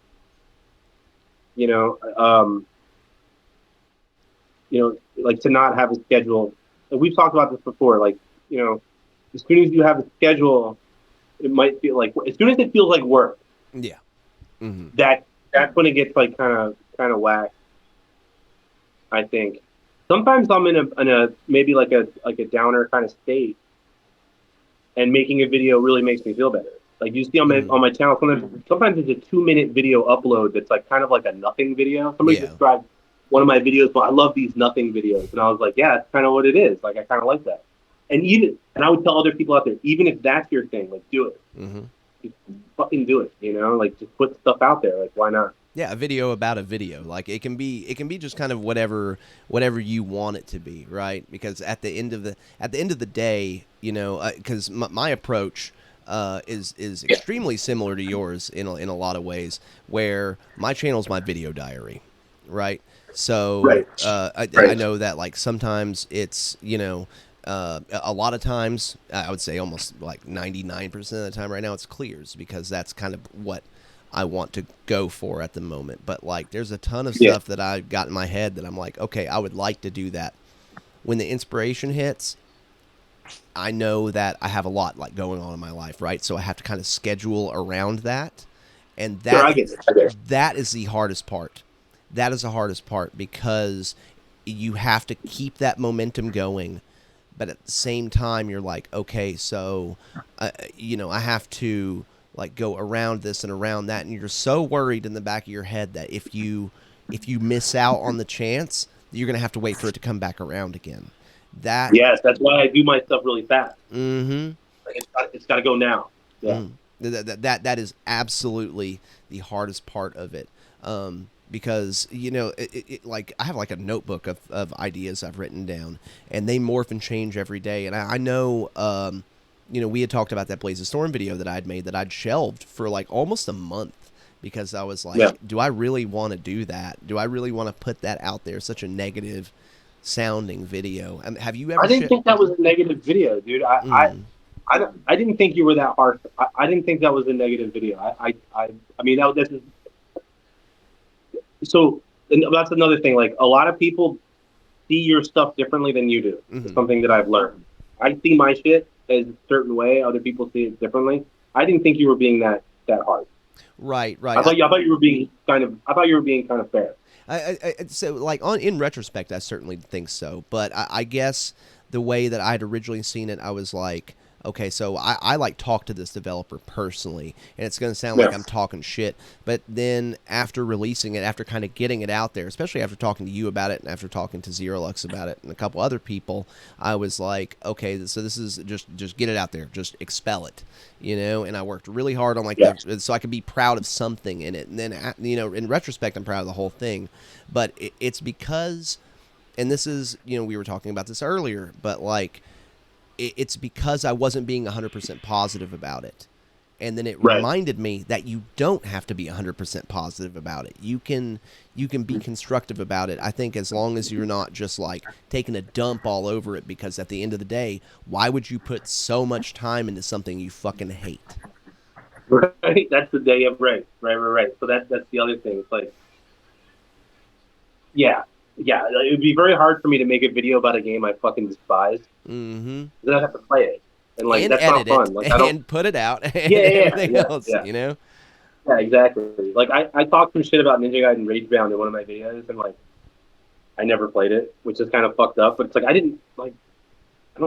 You know, um, like to not have a schedule. And we've talked about this before. Like, as soon as you have a schedule, it might feel like as soon as it feels like work, Yeah. Mm-hmm. that's when it gets like kind of whack. I think sometimes I'm in a maybe like a downer kind of state, and making a video really makes me feel better. Like you see on my Mm-hmm. on my channel, sometimes it's a 2 minute video upload that's like kind of like a nothing video. Somebody Yeah. described one of my videos, but I love these nothing videos, and I was like, yeah, that's kind of what it is. Like I kind of like that. And I would tell other people out there, even if that's your thing, like do it. Mm-hmm. Just fucking do it. Like just put stuff out there. Like why not? Yeah, a video about a video. Like it can be just kind of whatever you want it to be, right? Because at the end of the day, because my approach is extremely similar to yours in a lot of ways, where my channel is my video diary, right? So Right. I know that like sometimes it's a lot of times I would say almost like 99% of the time right now it's clears, because that's kind of what I want to go for at the moment. But like there's a ton of Yeah. stuff that I've got in my head that I'm like, okay, I would like to do that. When the inspiration hits, I know that I have a lot like going on in my life, right? So I have to kind of schedule around that. And Sure, I get it. I get it. that is the hardest part. That is the hardest part, because you have to keep that momentum going, but at the same time you're like, okay, so I have to like go around this and around that, and you're so worried in the back of your head that if you miss out on the chance, you're gonna have to wait for it to come back around again. That Yes, that's why I do my stuff really fast. mm-hmm. Like it's got to go now. Yeah. That is absolutely the hardest part of it. because like I have like a notebook of ideas I've written down, and they morph and change every day. And I know, we had talked about that Blaze of Storm video that I'd made that I'd shelved for like almost a month because I was like, do I really want to do that? Do I really want to put that out there? Such a negative sounding video. Have you ever? I didn't think that was a negative video, dude. I didn't think you were that harsh. I didn't think that was a negative video. I mean, that's so. And that's another thing. Like a lot of people see your stuff differently than you do. It's something that I've learned. I see my shit as a certain way. Other people see it differently. I didn't think you were being that harsh. Right. I thought you were being kind of fair. So like in retrospect, I certainly think so. But I guess the way that I'd originally seen it, I was like, okay, so I like talk to this developer personally, and it's going to sound like I'm talking shit. But then after releasing it, after kind of getting it out there, especially after talking to you about it and after talking to Zero Lux about it and a couple other people, I was like, okay, so this is just get it out there, just expel it, And I worked really hard on so I could be proud of something in it. And then in retrospect, I'm proud of the whole thing. But it's because, and this is we were talking about this earlier, but like. It's because I wasn't being 100% positive about it. And then it reminded me that you don't have to be 100% positive about it. You can be constructive about it. I think as long as you're not just like taking a dump all over it, because at the end of the day, why would you put so much time into something you fucking hate? Right. That's the day of right. So that's the other thing. It's like, yeah, it would be very hard for me to make a video about a game I fucking despise. Mm-hmm. Then I'd have to play it, and that's edit not fun. Like, and put it out. And everything else, Yeah, exactly. Like I talked some shit about Ninja Gaiden Ragebound in one of my videos, and like I never played it, which is kind of fucked up. But it's like I don't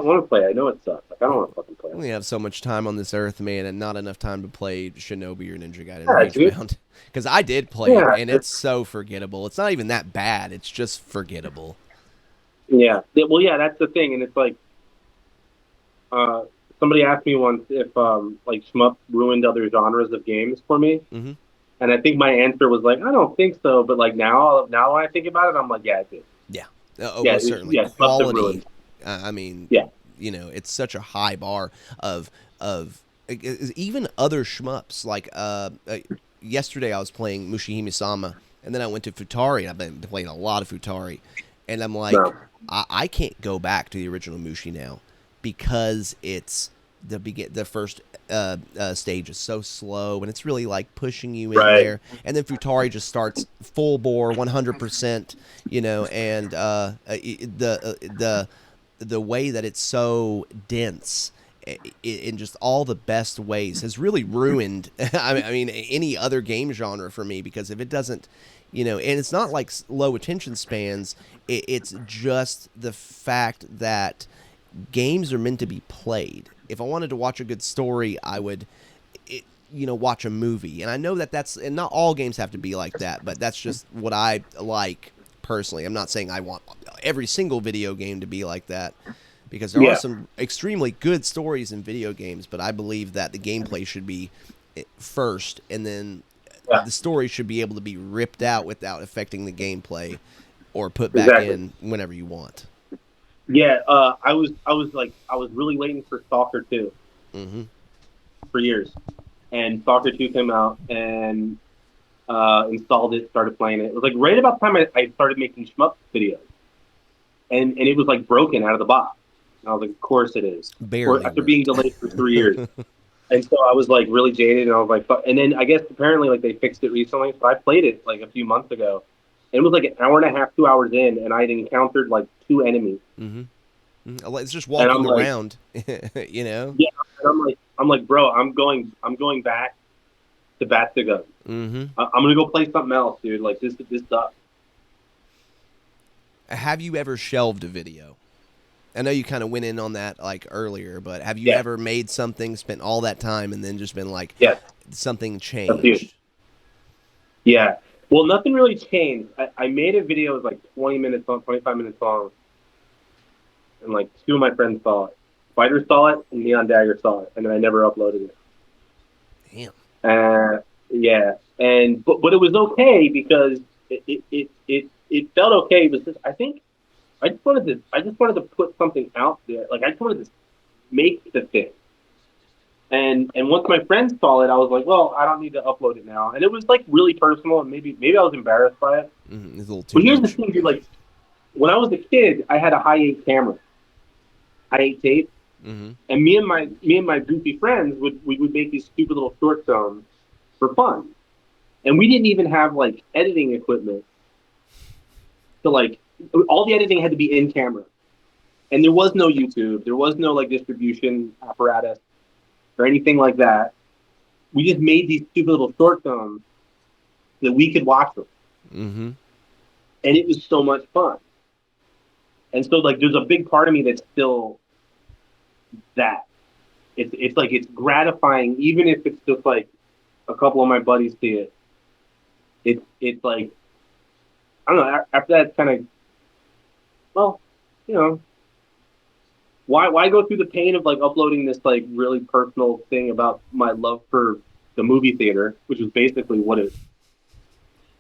want to play. I know it sucks. Like I don't want to fucking play. We have so much time on this earth, man, and not enough time to play Shinobi or Ninja Gaiden Ragebound. Because I did play it, and it's so forgettable. It's not even that bad. It's just forgettable. Yeah. Well, yeah, that's the thing, and it's like, somebody asked me once if like Shmup ruined other genres of games for me, and I think my answer was like, I don't think so, but like now when I think about it, I'm like, yeah, it did. Yeah. Well, certainly. Yeah, quality. I mean, yeah. It's such a high bar of even other shmups. Like yesterday, I was playing Mushihime-sama, and then I went to Futari. I've been playing a lot of Futari, and I'm like, I can't go back to the original Mushi now because it's the first stage is so slow, and it's really like pushing you in there. And then Futari just starts full bore, 100%. And the way that it's so dense in just all the best ways has really ruined I mean any other game genre for me, because if it doesn't and it's not like low attention spans, it's just the fact that games are meant to be played. If I wanted to watch a good story, I would watch a movie, and I know that's and not all games have to be like that, but that's just what I like personally. I'm not saying I want every single video game to be like that, because there are some extremely good stories in video games, but I believe that the gameplay should be first, and then the story should be able to be ripped out without affecting the gameplay or put back in whenever you want. Yeah, I was really waiting for Stalker 2 for years, and Stalker 2 came out, and installed it, started playing it. It was like right about the time I started making shmup videos, and it was like broken out of the box. And I was like, of course it is. After being delayed for 3 years. And so I was like really jaded, and I was like, fuck. And then I guess apparently like they fixed it recently, so I played it like a few months ago. And it was like an hour and a half, 2 hours in, and I'd encountered like 2 enemies. It's just walking around, Yeah, and I'm like, bro, I'm going back to Batsuga. I'm gonna go play something else, dude. Like this sucks. Have you ever shelved a video? I know you kind of went in on that like earlier, but have you ever made something, spent all that time, and then just been like, something changed? Yeah. Well, nothing really changed. I made a video that was like 20 minutes long, 25 minutes long, and like 2 of my friends saw it. Spider saw it, and Neon Dagger saw it, and then I never uploaded it. Damn. Yeah, but it was okay because it felt okay. It was just, I think I just wanted to put something out there. Like I just wanted to make the thing. And once my friends saw it, I was like, well, I don't need to upload it now. And it was like really personal, and maybe I was embarrassed by it. It's a little too But here's the much. thing, dude. Like when I was a kid, I had a high 8 camera, high 8 tape, Mm-hmm. and me and my goofy friends would make these stupid little short films for fun. And we didn't even have like editing equipment to like all the editing had to be in camera. And there was no YouTube, there was no like distribution apparatus or anything like that. We just made these stupid little short films that we could watch them, Mm-hmm. and it was so much fun. And so like, there's a big part of me that's still that. It's like it's gratifying, even if it's just like a couple of my buddies see it. It's like I don't know. After that, kind of well, you know, why go through the pain of like uploading this like really personal thing about my love for the movie theater, which is basically what it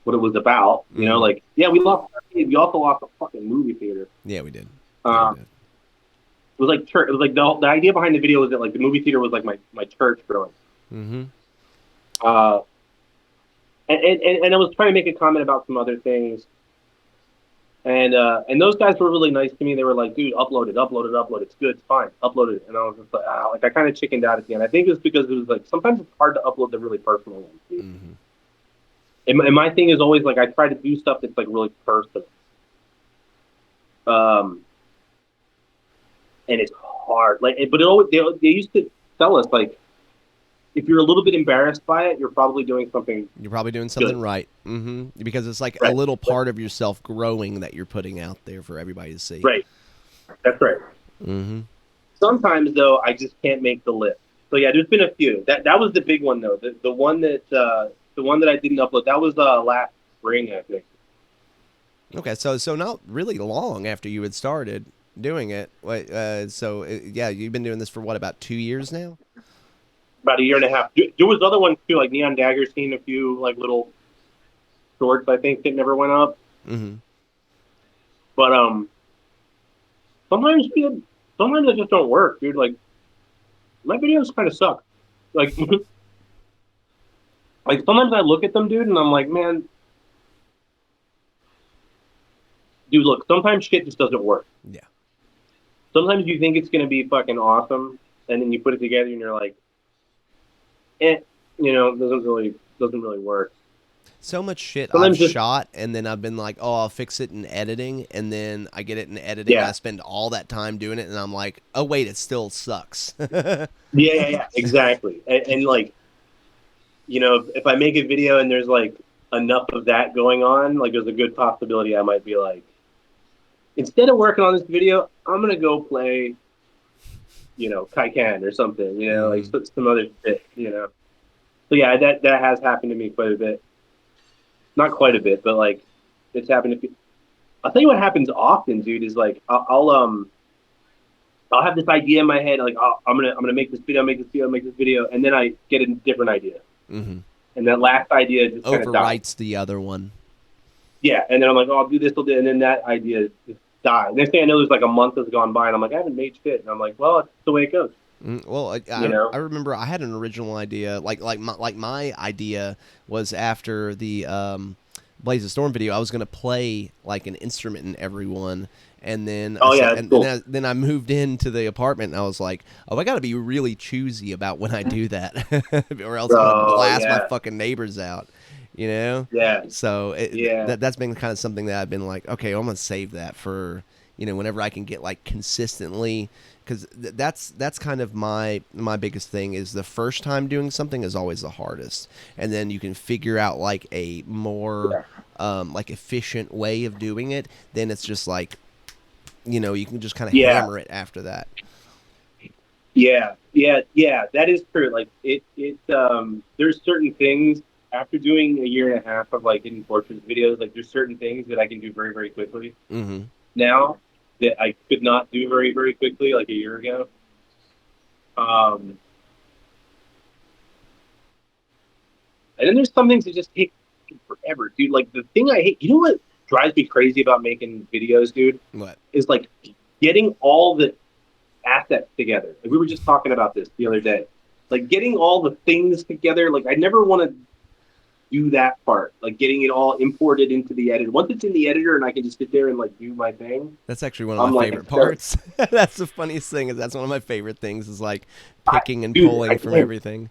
was about. You know, Mm-hmm. like yeah, we lost. We also lost a fucking movie theater. Yeah, we did. Yeah, we Uh, did. it was like church. It was like the idea behind the video was that like the movie theater was like my church growing. Mm-hmm. Uh, and I was trying to make a comment about some other things, and those guys were really nice to me. They were like, "Dude, upload it, upload it, upload it. It's good, it's fine, upload it." And I was just like, ah, like I kind of chickened out at the end. I think it was because it was like sometimes it's hard to upload the really personal ones. Dude. Mm-hmm. And my thing is always like I try to do stuff that's like really personal. Um, and it's hard. Like, but it always they used to tell us like if you're a little bit embarrassed by it, you're probably doing something You're probably doing something good. right. Mm-hmm. Because it's like a Right. little part of yourself growing that you're putting out there for everybody to see. Right. That's right. Mm-hmm. Sometimes though, I just can't make the list. So yeah, there's been a few. That was the big one though. The one that I didn't upload. That was last spring, I think. Okay, so not really long after you had started doing it. Wait, yeah, you've been doing this for what, about 2 years now? About a year and a half. There was other ones too, like Neon Dagger seen a few like little shorts. I think that never went up. Mm-hmm. But sometimes sometimes they just don't work, dude. Like my videos kind of suck. Like like sometimes I look at them, dude, and I'm like, man, dude, look. Sometimes shit just doesn't work. Yeah. Sometimes you think it's gonna be fucking awesome, and then you put it together, and you're like, eh, doesn't really work. So much shit I've Sometimes just shot, and then I've been like, oh, I'll fix it in editing, and then I get it in editing. I yeah, spend all that time doing it, and I'm like, oh wait, it still sucks. yeah, exactly. And like, if I make a video and there's like enough of that going on, like there's a good possibility I might be like, instead of working on this video, I'm gonna go play, Kaikan or something, like Mm-hmm. some other shit. So yeah, that has happened to me quite a bit. Not quite a bit, but like it's happened to. I'll tell you what happens often, dude. Is like I'll have this idea in my head, like I'm gonna make this video, make this video, and then I get a different idea, Mm-hmm. and that last idea just kind of dies. Overwrites the other one. Yeah, and then I'm like, oh, I'll do this, and then that idea just dies. Next thing I know, there's like a month has gone by, and I'm like, I haven't made shit, and I'm like, well, it's the way it goes, Well, you know? I remember I had an original idea. Like my idea was after the Blaze of Storm video. I was gonna play like an instrument in every one, and then I Oh said, yeah, that's and cool. then I moved into the apartment, and I was like, oh, I got to be really choosy about when I do that, or else I'm gonna Oh blast my yeah, fucking neighbors out. You know. yeah, So yeah, that's been kind of something that I've been like, okay, I'm gonna save that for whenever I can get like consistently, because that's kind of my biggest thing is the first time doing something is always the hardest, and then you can figure out like a more yeah, like efficient way of doing it. Then it's just like you can just kind of yeah, hammer it after that. yeah. That is true. Like there's certain things after doing a year and a half of like getting portrait videos, like there's certain things that I can do very, very quickly Mm-hmm. now that I could not do very, very quickly like a year ago. And then there's some things that just take taking forever, dude. Like the thing I hate, you know what drives me crazy about making videos, dude? What? Is like getting all the assets together. Like we were just talking about this the other day. Like getting all the things together. Like I never want to do that part. Like getting it all imported into the editor. Once it's in the editor and I can just sit there and like do my thing. That's actually one of my favorite parts. That's the funniest thing. Is that's one of my favorite things. Is like picking and pulling from everything.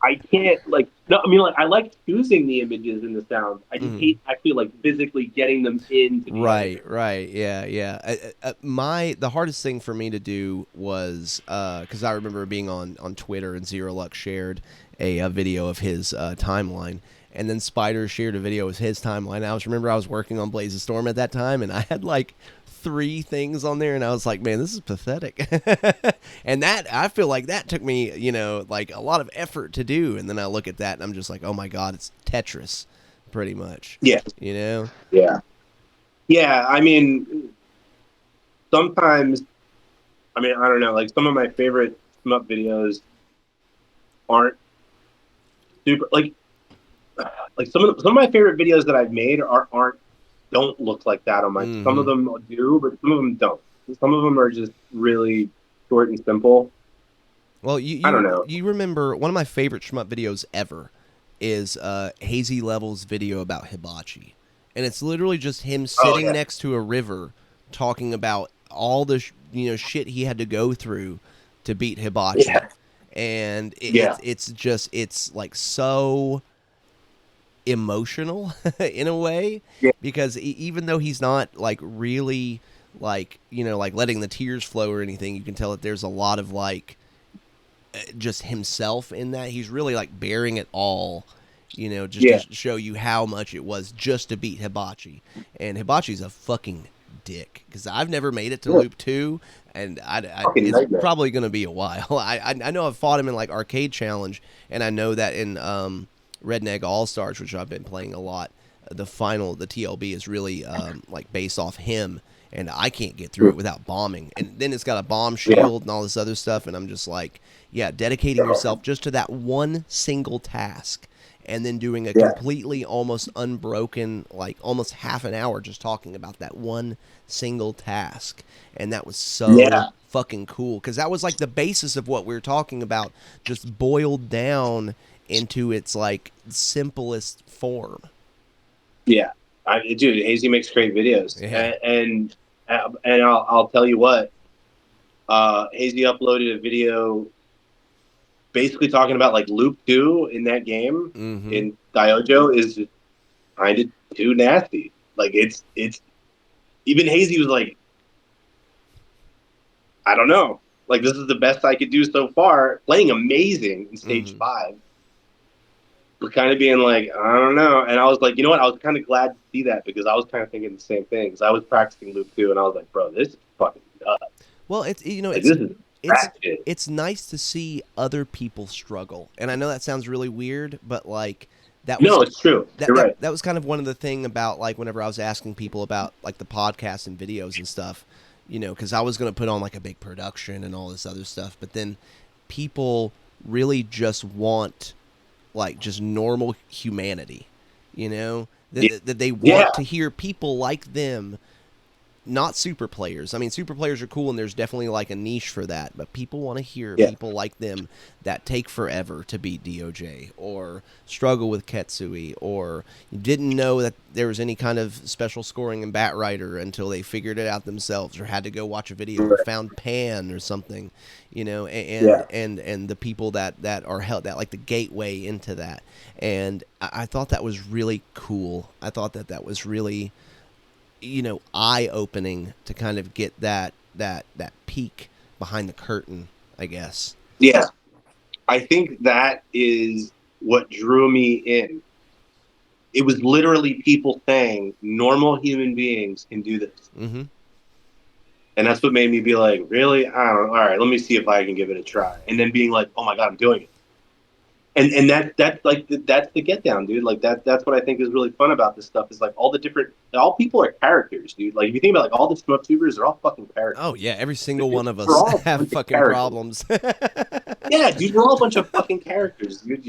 I can't like no. I mean, like I like choosing the images and the sounds. I just hate. I feel like physically getting them into the editor. Right. Yeah. The hardest thing for me to do was because I remember being on Twitter and Zero Luck shared a video of his timeline, and then Spider shared a video of his timeline. I was working on Blaze of Storm at that time, and I had like 3 things on there, and I was like, man, this is pathetic. And that, I feel like that took me, like a lot of effort to do. And then I look at that and I'm just like, oh my God, it's Tetris pretty much. Yeah. Yeah. Yeah. I mean, sometimes, I don't know, like some of my favorite Shmup videos aren't super, like some of my favorite videos that I've made don't look like that on my. Some of them do, but some of them don't. Some of them are just really short and simple. Well, I don't know. You remember one of my favorite Shmup videos ever is Hazy Level's video about Hibachi, and it's literally just him sitting next to a river talking about all the shit he had to go through to beat Hibachi, and it's like so emotional in a way, because even though he's not like really like like letting the tears flow or anything, you can tell that there's a lot of like just himself in that. He's really like bearing it all, just to show you how much it was just to beat Hibachi. And Hibachi's a fucking dick, because I've never made it to Loop 2, and it's probably going to be a while. I know I've fought him in like Arcade Challenge, and I know that in Redneck All-Stars, which I've been playing a lot, the TLB is really like based off him, and I can't get through it without bombing. And then it's got a bomb shield and all this other stuff, and I'm just like, dedicating yourself just to that one single task, and then doing a completely almost unbroken, like almost half an hour just talking about that one single task. And that was so fucking cool, because that was like the basis of what we were talking about, just boiled down into its like simplest form. Yeah, dude, Hazy makes great videos, and I'll tell you what, Hazy uploaded a video basically talking about like Loop 2 in that game in Diojo is just kind of too nasty. Like it's even Hazy was like, I don't know, like this is the best I could do so far, playing amazing in stage 5. But kind of being like, I don't know. And I was like, you know what? I was kind of glad to see that, because I was kind of thinking the same thing. Because I was practicing Loop 2, and I was like, bro, this is fucking nuts. Well, it's nice to see other people struggle. And I know that sounds really weird, but like it's true. You're right. That was kind of one of the thing about like whenever I was asking people about like the podcast and videos and stuff, because I was going to put on like a big production and all this other stuff. But then people really just want like just normal humanity, that they want to hear people like them, not super players. I mean, super players are cool, and there's definitely like a niche for that, but people want to hear people like them that take forever to beat DOJ, or struggle with Ketsui, or didn't know that there was any kind of special scoring in Batrider until they figured it out themselves, or had to go watch a video or found Pan or something, and the people that are held, that like the gateway into that. And I thought that was really cool. I thought that was really eye-opening to kind of get that peek behind the curtain, I guess. Yeah. I think that is what drew me in. It was literally people saying normal human beings can do this. And that's what made me be like, really? I don't know. All right, let me see if I can give it a try. And then being like, oh my God, I'm doing it. And that's like that's the get down, dude. Like that's what I think is really fun about this stuff, is like all people are characters, dude. Like if you think about like all the Shmup tubers, they're all fucking characters. Oh yeah, every single one of us have fucking problems. Yeah, dude, we're all a bunch of fucking characters, dude.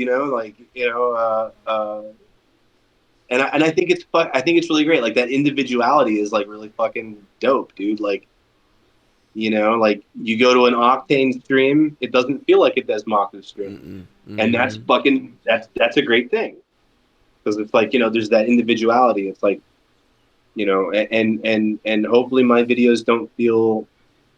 And I think I think it's really great. Like that individuality is like really fucking dope, dude. Like, you know, like you go to an Octane stream, it doesn't feel like it does Maka's stream, and that's fucking that's a great thing because it's like, you know, there's that individuality. It's like, you know, and hopefully my videos don't feel,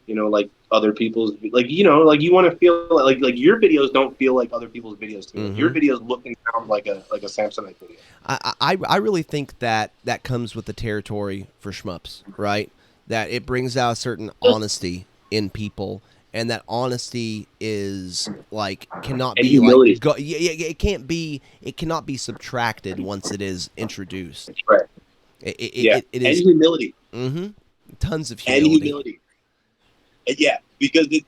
you know, like other people's, like, you know, like you want to feel like your videos don't feel like other people's videos to me. Like your videos look and sound like a Samsonite video. I really think that comes with the territory for shmups, right? That it brings out a certain honesty in people, and that honesty is like cannot And be like humility. it cannot be subtracted once it is introduced. That's right. Yeah, It and is humility. tons of And humility. humility. And yeah, because it's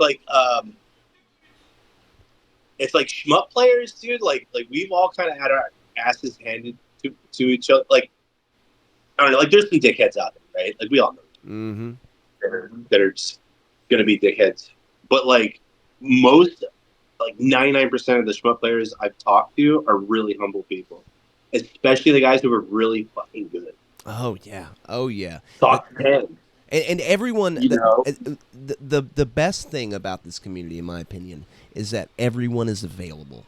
like shmup players, dude. Like we've all kind of had our asses handed to each other. Like, I don't know, like there's some dickheads out there, right? Like we all know that are just gonna be dickheads. But like most, like 99% of the shmup players I've talked to are really humble people, especially the guys who are really fucking good. Oh yeah, oh yeah. Talk to him, And everyone, you know. the best thing about this community, in my opinion, is that everyone is available.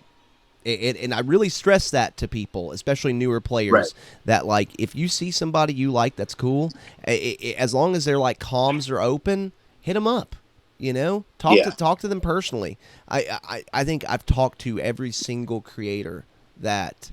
And I really stress that to people, especially newer players, Right. that like if you see somebody you like, that's cool. As long as their like comms are open, hit them up. You know, Yeah. talk to them personally. I think I've talked to every single creator that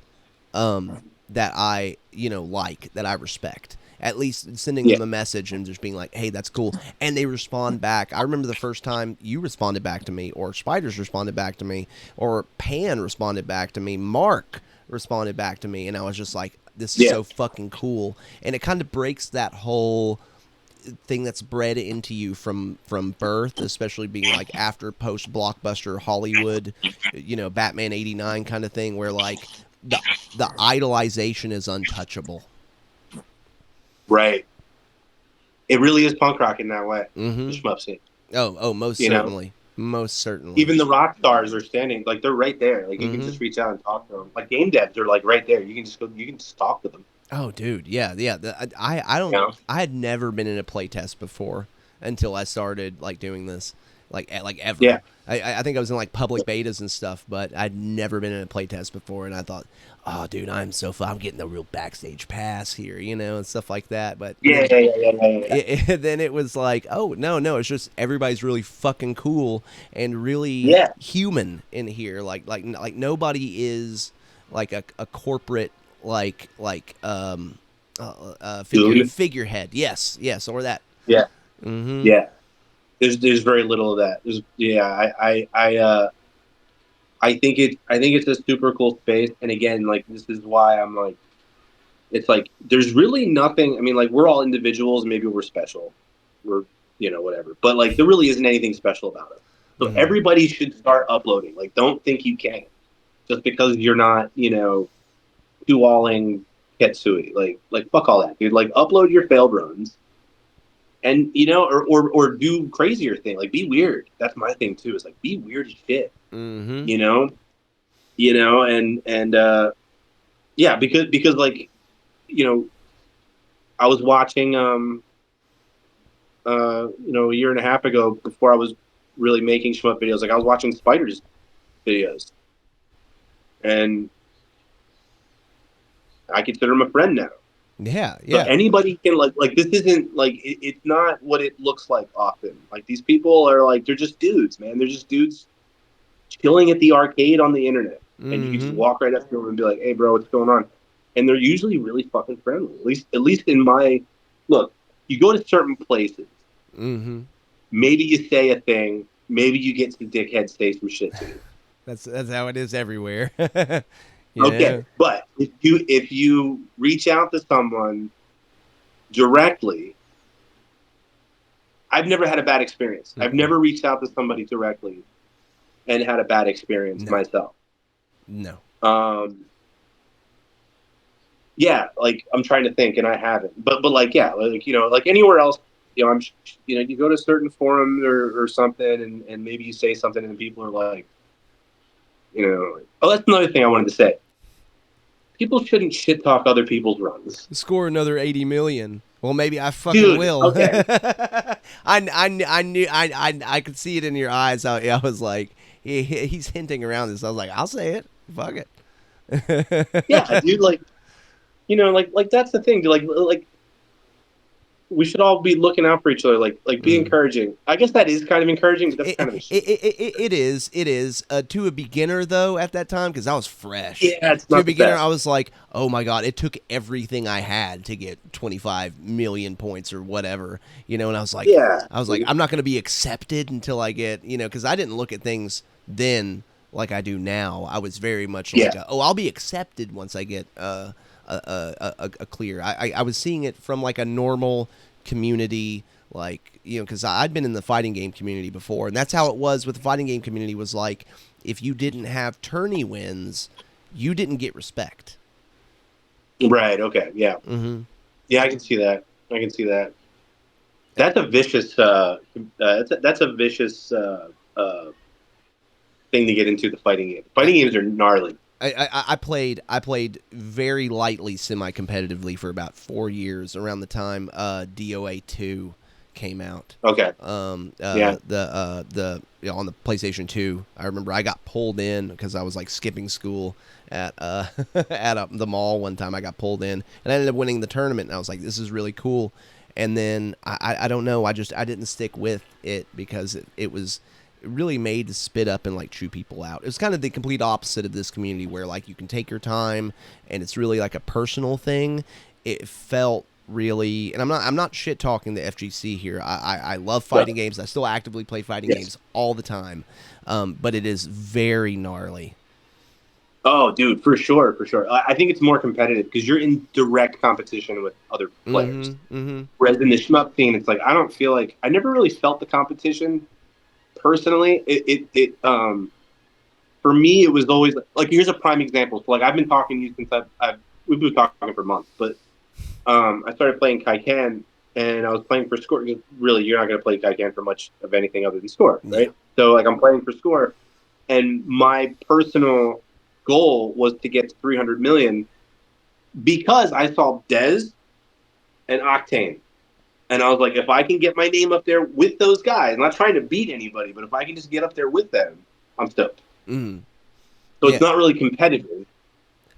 that I like, that I respect. At least sending Yeah. them a message and just being like, "Hey, that's cool," and they respond back. I remember the first time you responded back to me, or Spiders responded back to me, or Pan responded back to me, Mark responded back to me, and I was just like, "This is so fucking cool," and it kind of breaks that whole thing that's bred into you from birth, especially being like after post blockbuster Hollywood, Batman '89 kind of thing, where like the idolization is untouchable. Right. It really is punk rock in that way. The shmup scene. Oh, most You know, certainly, most certainly. even the rock stars are standing, like they're right there. Like you can just reach out and talk to them. Like game devs are like right there. You can just go. You can just talk to them. Oh, dude, yeah, yeah. I don't. You know? I had never been in a playtest before until I started like doing this, like ever. Yeah. I think I was in like public betas and stuff, but I'd never been in a playtest before, and I thought, oh, dude, I'm so fun. I'm getting the real backstage pass here, and stuff like that. But Yeah. then it was like, oh no, it's just everybody's really fucking cool and really human in here. Like nobody is like a corporate figurehead. Yes, or that. Yeah. Yeah. There's very little of that. I think it's a super cool space. And again, like this is why I'm like, it's like there's really nothing. I mean, like we're all individuals. Maybe we're special. We're whatever. But like there really isn't anything special about it. So everybody should start uploading. Like don't think you can just because you're not do-alling Ketsui. Like fuck all that, dude. Like upload your failed runs. And or do crazier thing, like be weird. That's my thing too. Is like be weird as shit. And yeah, because like I was watching a year and a half ago before I was really making shmup videos. Like I was watching Spiders videos, and I consider him a friend now. Yeah. So anybody can like this isn't like it's not what it looks like often. Like these people are like they're just dudes, man. They're just dudes chilling at the arcade on the internet, and you can just walk right up to them and be like, "Hey, bro, what's going on?" And they're usually really fucking friendly. At least in my look, you go to certain places. Maybe you say a thing. Maybe you get some dickheads say some shit to you. That's how it is everywhere. Okay, but if you reach out to someone directly, I've never had a bad experience. I've never reached out to somebody directly and had a bad experience myself. No. Yeah, like I'm trying to think, and I haven't. But like yeah, like like anywhere else, I'm you go to certain forums or something, and maybe you say something, and people are like, oh, that's another thing I wanted to say. people shouldn't shit talk other people's runs. Score another 80 million. Well, maybe I fucking Dude, will. okay. I knew I could see it in your eyes. I was like, he's hinting around this. I was like, I'll say it. Fuck it. Yeah, dude. Like, you know, like that's the thing. Like we should all be looking out for each other. Like be encouraging. I guess that is kind of encouraging, but that's kind of a shit. It is. To a beginner though, at that time, because I was fresh. Yeah, it's to not a beginner, best. I was like, oh my god, it took everything I had to get 25 million points or whatever, you know. And I was like, I'm not going to be accepted until I get, you know, because I didn't look at things then like I do now. I was very much like, I'll be accepted once I get a clear. I was seeing it from like a normal community, like, you know, because I'd been in the fighting game community before, and that's how it was with the fighting game community. Was like, if you didn't have tourney wins, you didn't get respect. Right. Okay. Yeah. Mm-hmm. Yeah, I can see that. That's a vicious. That's a vicious thing to get into the fighting game. Fighting games are gnarly. I played very lightly, semi-competitively for about 4 years around the time DOA 2 came out. Okay. The on the PlayStation 2, I remember I got pulled in because I was like skipping school at at the mall one time. I got pulled in and I ended up winning the tournament, and I was like, this is really cool. And then I don't know, I didn't stick with it because it was really made to spit up and like chew people out. It was kind of the complete opposite of this community, where like you can take your time and it's really like a personal thing. It felt really, and I'm not shit talking the FGC here. I love fighting games. I still actively play fighting games all the time, but it is very gnarly. Oh, dude, for sure. I think it's more competitive because you're in direct competition with other players. Whereas in the shmup scene, it's like I never really felt the competition. Personally, for me, it was always like, here's a prime example. So like, I've been talking to you since we've been talking for months, but I started playing Kaikan, and I was playing for score. Really, you're not going to play Kaikan for much of anything other than score, right? So like, I'm playing for score, and my personal goal was to get to 300 million because I saw Dez and Octane. And I was like, if I can get my name up there with those guys, I'm not trying to beat anybody, but if I can just get up there with them, I'm stoked. So it's not really competitive.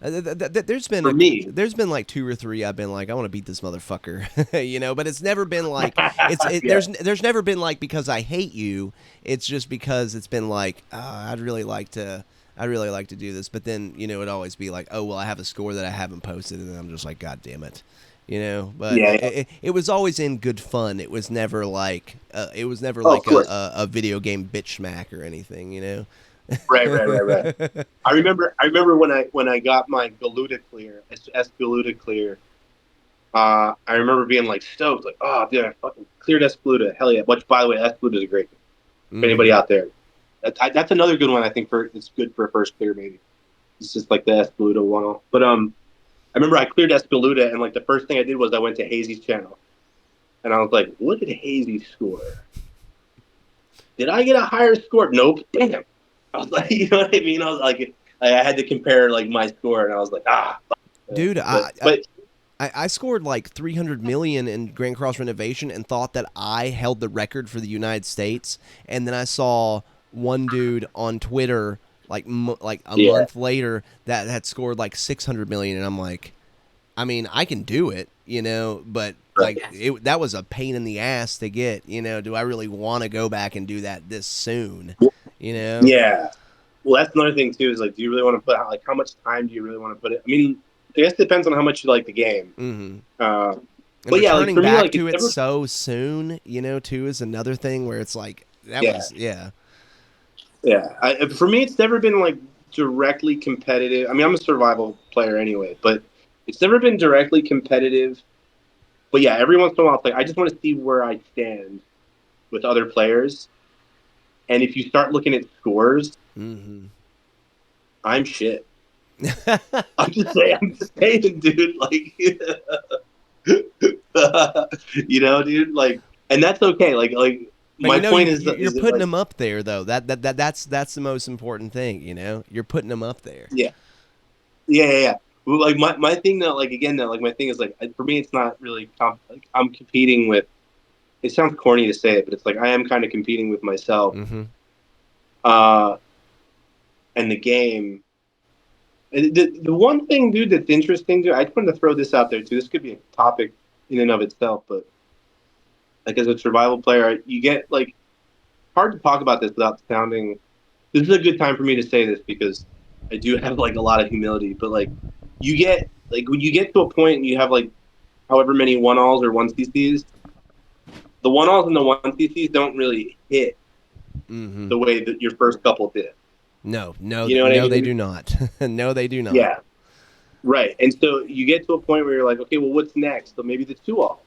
There's been like 2 or 3 I've been like, I want to beat this motherfucker, you know, but it's never been like there's never been like because I hate you. It's just because it's been like, I'd really like to do this, but then, you know, it'd always be like, oh well, I have a score that I haven't posted, and I'm just like, god damn it. You know, but it was always in good fun. It was never like a video game bitch smack or anything. You know. Right. I remember when I got my Galuda clear, S Galuda clear. I remember being like stoked, like, oh dude, I fucking cleared S Galuda, hell yeah! Which, by the way, S Galuda is a great game. For anybody out there, that's another good one. I think it's good for a first clear, maybe. It's just like the S Galuda one, but I remember I cleared Escaluda, and like the first thing I did was I went to Hazy's channel, and I was like, "Look at Hazy's score. Did I get a higher score? Nope. Damn." I was like, you know what I mean? I was like, I had to compare like my score, and I was like, dude, I scored like 300 million in Grand Cross Renovation and thought that I held the record for the United States, and then I saw one dude on Twitter like a month later that had scored like 600 million, and I'm like, I mean, I can do it, you know, but like that was a pain in the ass to get, you know. Do I really want to go back and do that this soon, you know? Yeah. Well, that's another thing too, is like, do you really want to put out, like, how much time do you really want to put it? I mean, I guess it depends on how much you like the game. But yeah, like, for me, like, to it so soon, you know, too, is another thing where it's like that was for me, it's never been like directly competitive. I mean, I'm a survival player anyway, but it's never been directly competitive. But yeah, every once in a while, I just want to see where I stand with other players. And if you start looking at scores, I'm shit. I'm just saying, dude. Like, you know, dude. Like, and that's okay. Like. But my point is that you're putting them up there, though. That's the most important thing. You know, you're putting them up there. Yeah. Like my thing that like again that like my thing is like for me it's not really like I'm competing with. It sounds corny to say it, but it's like I am kind of competing with myself. Mm-hmm. Uh, and the game. The one thing, dude, that's interesting, dude. I just wanted to throw this out there too. This could be a topic in and of itself, but like as a survival player, you get like hard to talk about this without sounding. This is a good time for me to say this because I do have like a lot of humility. But like you get like when you get to a point and you have like however many 1-alls or 1CCs, the 1-alls and the 1CCs don't really hit Mm-hmm. the way that your first couple did. No, no, You know what I no, they mean? do not. No, they do not. Yeah, right. And so you get to a point where you're like, okay, well, what's next? So maybe the 2-all,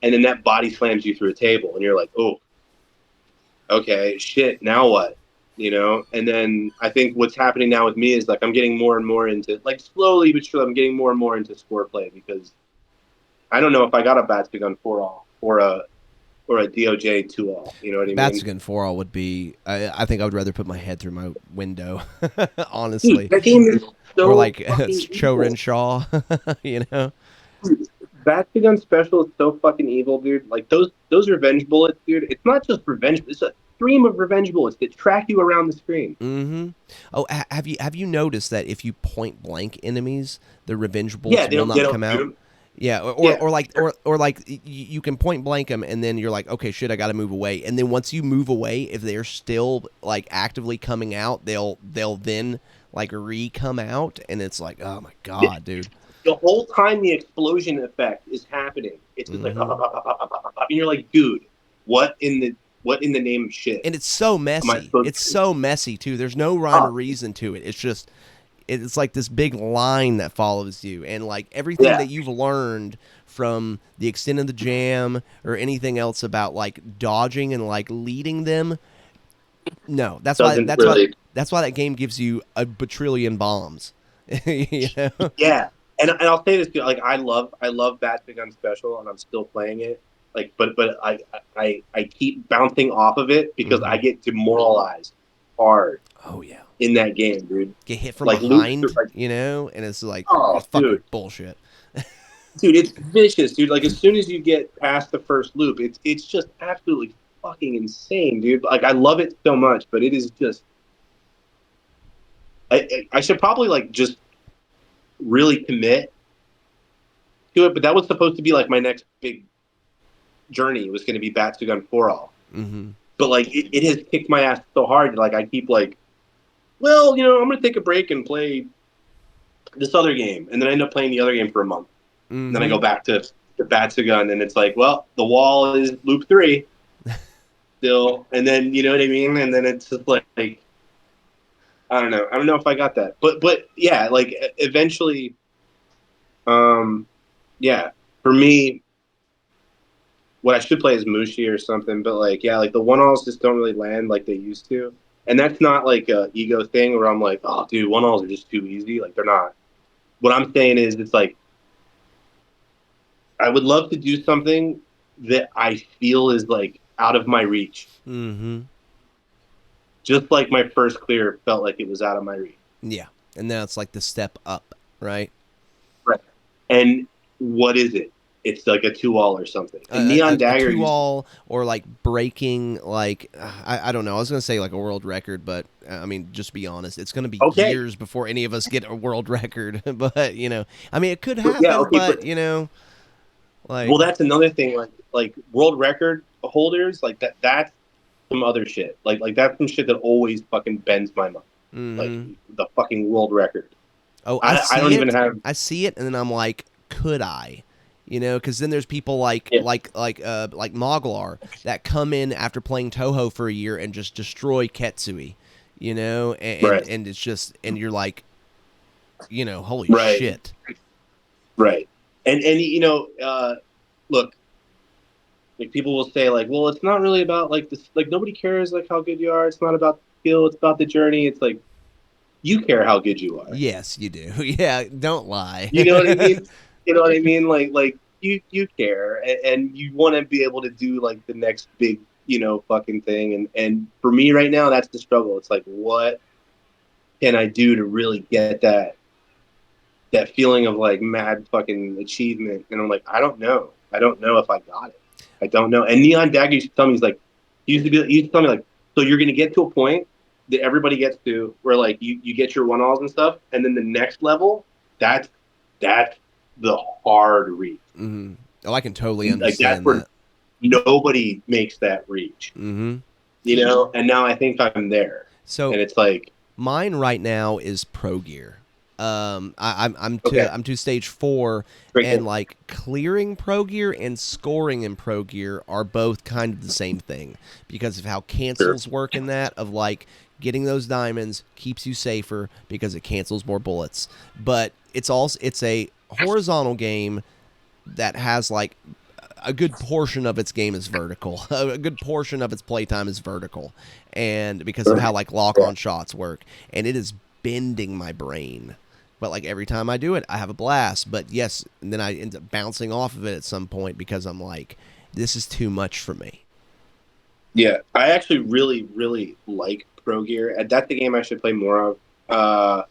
and then that body slams you through a table, and you're like, oh, okay, shit, now what? You know? And then I think what's happening now with me is like I'm getting more and more into like slowly but surely I'm getting more and more into score play because I don't know if I got a Batsby gun 4-all or a DOJ 2-all. You know what I mean? Batsigan 4-all would be. I think I would rather put my head through my window, Dude, honestly, that game is or so like fucking evil. Chorin Shaw. You know. Dude, Batsby gun special is so fucking evil, dude. Like those revenge bullets, dude. It's not just revenge. It's a stream of revenge bullets that track you around the screen. Mm-hmm. Oh, have you noticed that if you point blank enemies, the revenge Yeah, bullets will they not don't come shoot out? 'em. Yeah, or, Yeah, or like or like you can point blank them, and then you're like, okay, shit, I got to move away. And then once you move away, if they're still like actively coming out, they'll then like come out, and it's like, oh my god, dude. the whole time the explosion effect is happening, it's just like, Mm-hmm. and you're like, dude, what in the name of shit And it's so am I messy. supposed It's to do? so messy too. There's no rhyme or Oh, reason to it. It's just it's like this big line that follows you, and like everything yeah, that you've learned from the extent of the jam or anything else about like dodging and like leading them. No, that's why doesn't really. that game gives you a bajillion bombs. You know? Yeah, and I'll say this, like I love Bat Big Gun Special, and I'm still playing it. Like, but I keep bouncing off of it because I Mm-hmm. get demoralized hard Oh yeah. in that game, dude. Get hit from Like loops are behind, like, you know, and it's like oh, it's fucking dude. bullshit. Dude, it's vicious, dude. Like as soon as you get past the first loop, it's just absolutely fucking insane, dude. Like I love it so much, but it is just I should probably like just really commit to it. But that was supposed to be like my next big journey was going to be Batsugun 4-all. Mm-hmm. But like it has kicked my ass so hard. Like I keep like, well, I'm going to take a break and play this other game, and then I end up playing the other game for a month. And then I Mm-hmm. go back to Batsugun, and it's like, well, the wall is loop 3 still, and then you know what I mean, and then it's just like I don't know. I don't know if I got that, but yeah, like eventually, um, yeah, for me, what I should play is Mushi or something. But like, yeah, like the 1-alls just don't really land like they used to, and that's not like a ego thing where I'm like, oh, dude, 1-alls are just too easy. Like they're not. What I'm saying is, it's like I would love to do something that I feel is like out of my reach, Mm-hmm. just like my first clear felt like it was out of my reach. Yeah, and now it's like the step up, right? Right. And what is it? It's like a 2-all or something. And Neon A Dagger two used to, all or like breaking like I don't know. I was gonna say like a world record, but I mean just be honest, it's gonna be okay, years before any of us get a world record. But I mean it could yeah, happen, okay, but but like well, that's another thing. Like world record holders, like that's some other shit. Like that's some shit that always fucking bends my mind. Like mm-hmm. the fucking world record. Oh, I don't even have. I see it, and then I'm like, could I? Because then there's people like Yeah, like Moglar that come in after playing Toho for a year and just destroy Ketsui, right, and it's just and you're like, holy right, shit. right. And look, like people will say like, well, it's not really about like this. Like nobody cares like how good you are. It's not about skill. It's about the journey. It's like you care how good you are. Yes, you do. Yeah, don't lie. You know what I mean? You know what I mean? Like you care and you want to be able to do like the next big fucking thing. And for me right now, that's the struggle. It's like what can I do to really get that that feeling of like mad fucking achievement. And I'm like, I don't know if I got it. I don't know. And Neon Dagger used to tell me, he used to tell me like, so you're gonna get to a point that everybody gets to where like you get your 1-alls and stuff, and then the next level, that's the hard reach. Mm-hmm. Oh, I can totally Like that's understand where that. nobody makes that reach. Mm-hmm. You know, and now I think I'm there. So And it's like mine right now is Pro Gear. I'm okay, to stage 4, great and game. like clearing Pro Gear and scoring in Pro Gear are both kind of the same thing because of how Sure. cancels work in that. Of like getting those diamonds keeps you safer because it cancels more bullets, but it's a horizontal game that has like a good portion of its game is vertical. A good portion of its playtime is vertical, and because of how like lock-on shots work, and it is bending my brain. But like every time I do it, I have a blast. But yes, and then I end up bouncing off of it at some point because I'm like, this is too much for me. Yeah, I actually really, really like Pro Gear. And that's the game I should play more of.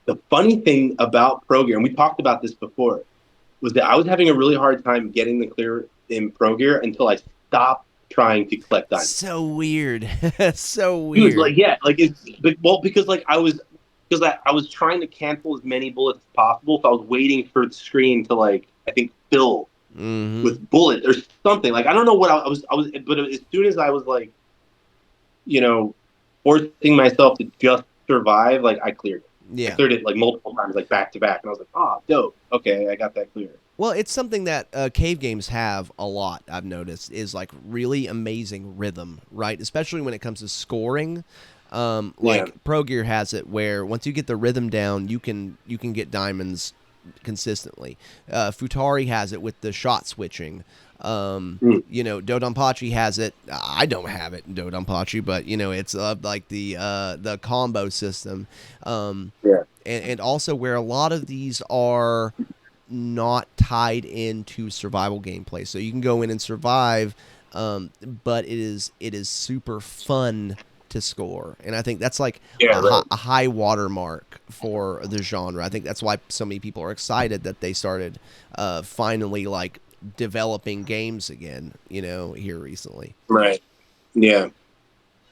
The funny thing about Pro Gear, and we talked about this before, was that I was having a really hard time getting the clear in Pro Gear until I stopped trying to collect diamonds. So weird. So Dude, weird. like yeah, like because like I was trying to cancel as many bullets as possible, so I was waiting for the screen to like I think fill Mm-hmm. with bullets or something. Like I don't know what I was, but as soon as I was like, you know, forcing myself to just survive, like I cleared it. I Yeah. cleared it like multiple times, like back to back, and I was like, oh, dope. Okay, I got that clear. Well, it's something that cave games have a lot, I've noticed, is like really amazing rhythm, right? Especially when it comes to scoring. Yeah, Like Pro Gear has it where once you get the rhythm down, you can get diamonds consistently. Futari has it with the shot switching. mm. Dodonpachi has it. I don't have it in Dodonpachi, but it's like the combo system. Yeah, And also where a lot of these are not tied into survival gameplay. So you can go in and survive, but it is super fun to score, and I think that's like yeah, right. a high watermark for the genre. I think that's why so many people are excited that they started finally like developing games again. Here recently. Right. Yeah.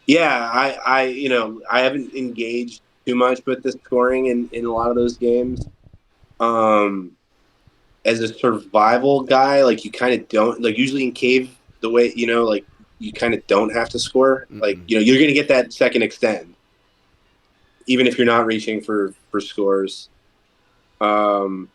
Yeah, I haven't engaged too much with the scoring in a lot of those games. Um, as a survival guy, like you kind of don't like usually in cave the way like you kind of don't have to score. Like Mm-mm. you're gonna get that second extend even if you're not reaching for scores. Um,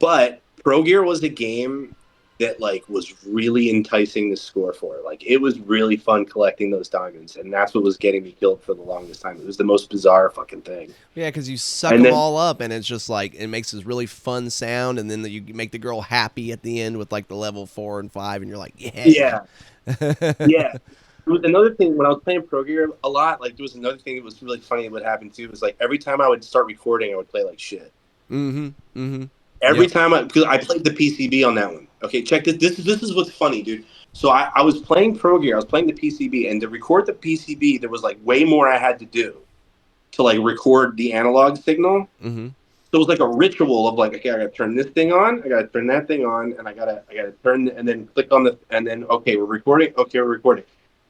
but Pro Gear was a game that like was really enticing to score for. Like it was really fun collecting those diamonds, and that's what was getting me killed for the longest time. It was the most bizarre fucking thing. Yeah, because you suck And them then all up, and it's just like it makes this really fun sound, and then you make the girl happy at the end with like the level 4 and 5, and you're like, yeah. yeah, yeah. There was another thing when I was playing Pro Gear a lot. Like there was another thing that was really funny. That would happen too was like every time I would start recording, I would play like shit. Mm-hmm. Mm-hmm. Every Yep. time because I played the PCB on that one. Okay, check this. This is what's funny, dude. So I was playing Pro Gear. I was playing the PCB, and to record the PCB, there was like way more I had to do to like record the analog signal. Mm-hmm. So it was like a ritual of like, okay, I gotta turn this thing on, I gotta turn that thing on, and I gotta turn and then click on the and then okay, we're recording. Okay, we're recording.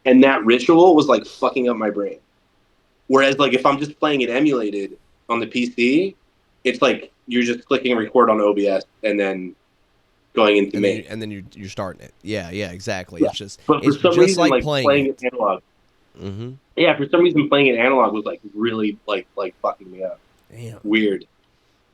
And that ritual was like fucking up my brain. Whereas like if I'm just playing it emulated on the PC, it's like you're just clicking record on OBS and then going into And then main. you're starting it. Yeah, yeah, exactly. Yeah. It's just But for it's some just reason, like like playing playing it it. analog, Mm-hmm. yeah, for some reason playing it analog was like really like fucking me up. Damn. Weird.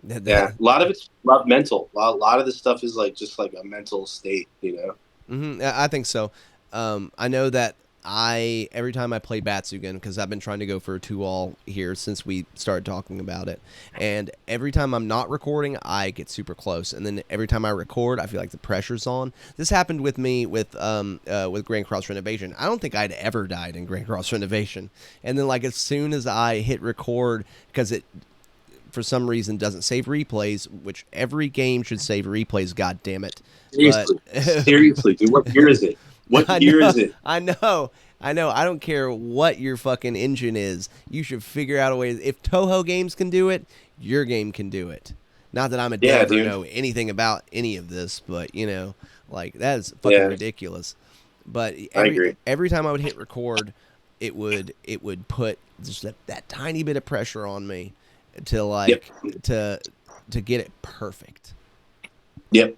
Yeah, a lot of it's mental. A lot of this stuff is like just like a mental state, you know. Mm-hmm. I think so. I know that every time I play Batsugan, because I've been trying to go for a 2-all here since we started talking about it, and every time I'm not recording, I get super close, and then every time I record, I feel like the pressure's on. This happened with me with Grand Cross Renovation. I don't think I'd ever died in Grand Cross Renovation, and then like as soon as I hit record, because it for some reason doesn't save replays, which every game should save replays, god damn it. But Seriously, seriously, dude. What year is it? What I year know, is it? I know, I know. I don't care what your fucking engine is. You should figure out a way. If Toho games can do it, your game can do it. Not that I'm a Yeah, dev or dude. know anything about any of this, but like that is fucking Yeah, ridiculous. But I agree. every time I would hit record, it would put just that tiny bit of pressure on me to Yep. like to get it perfect. Yep.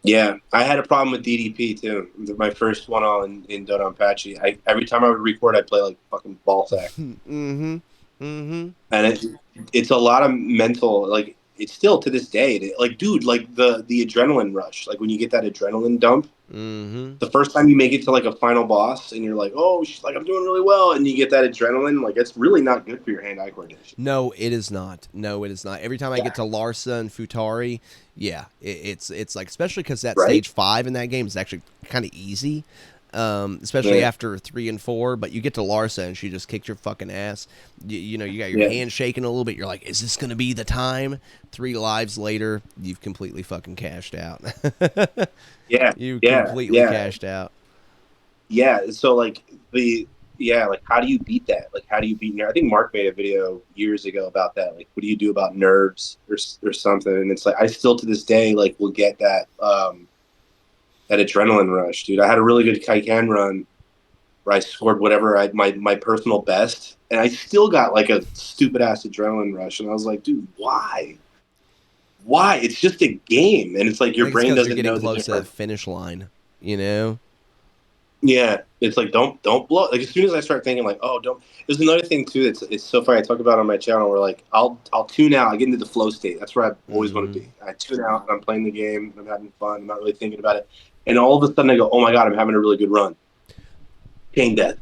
Yeah, I had a problem with DDP too. My first one in Dota Apache. Every time I would record, I'd play like fucking ball sack, Mm-hmm. Mm-hmm. and it's a lot of mental. Like it's still to this day. Like, dude, like the adrenaline rush. Like when you get that adrenaline dump, Mm-hmm. the first time you make it to like a final boss, and you're like, oh, like I'm doing really well, and you get that adrenaline. Like it's really not good for your hand-eye coordination. No, it is not. No, it is not. Every time I Yeah. get to Larsa and Futari, yeah, it's like, especially because that Right. stage 5 in that game is actually kind of easy, especially Yeah. after 3 and 4. But you get to Larsa and she just kicks your fucking ass. You got your Yeah. hand shaking a little bit. You're like, is this gonna be the time? 3 lives later, you've completely fucking cashed out. Yeah. You Yeah. completely Yeah. cashed out. Yeah, so like like how do you beat that? Like how do you beat nerve? I think Mark made a video years ago about that. Like what do you do about nerves or something? And it's like I still to this day like will get that adrenaline rush, dude. I had a really good Kaikan run where I scored whatever my personal best, and I still got like a stupid ass adrenaline rush, and I was like, dude, why? Why? It's just a game, and it's like I your think it's brain because you're doesn't getting know the close to that difference. finish line. You know. Yeah, it's like don't blow. Like as soon as I start thinking like, oh, don't. There's another thing too. It's so funny. I talk about on my channel where like I'll tune out. I get into the flow state. That's where I always want to Mm-hmm. be. I tune out and I'm playing the game. I'm having fun. I'm not really thinking about it. And all of a sudden I go, oh my god, I'm having a really good run. Chain death,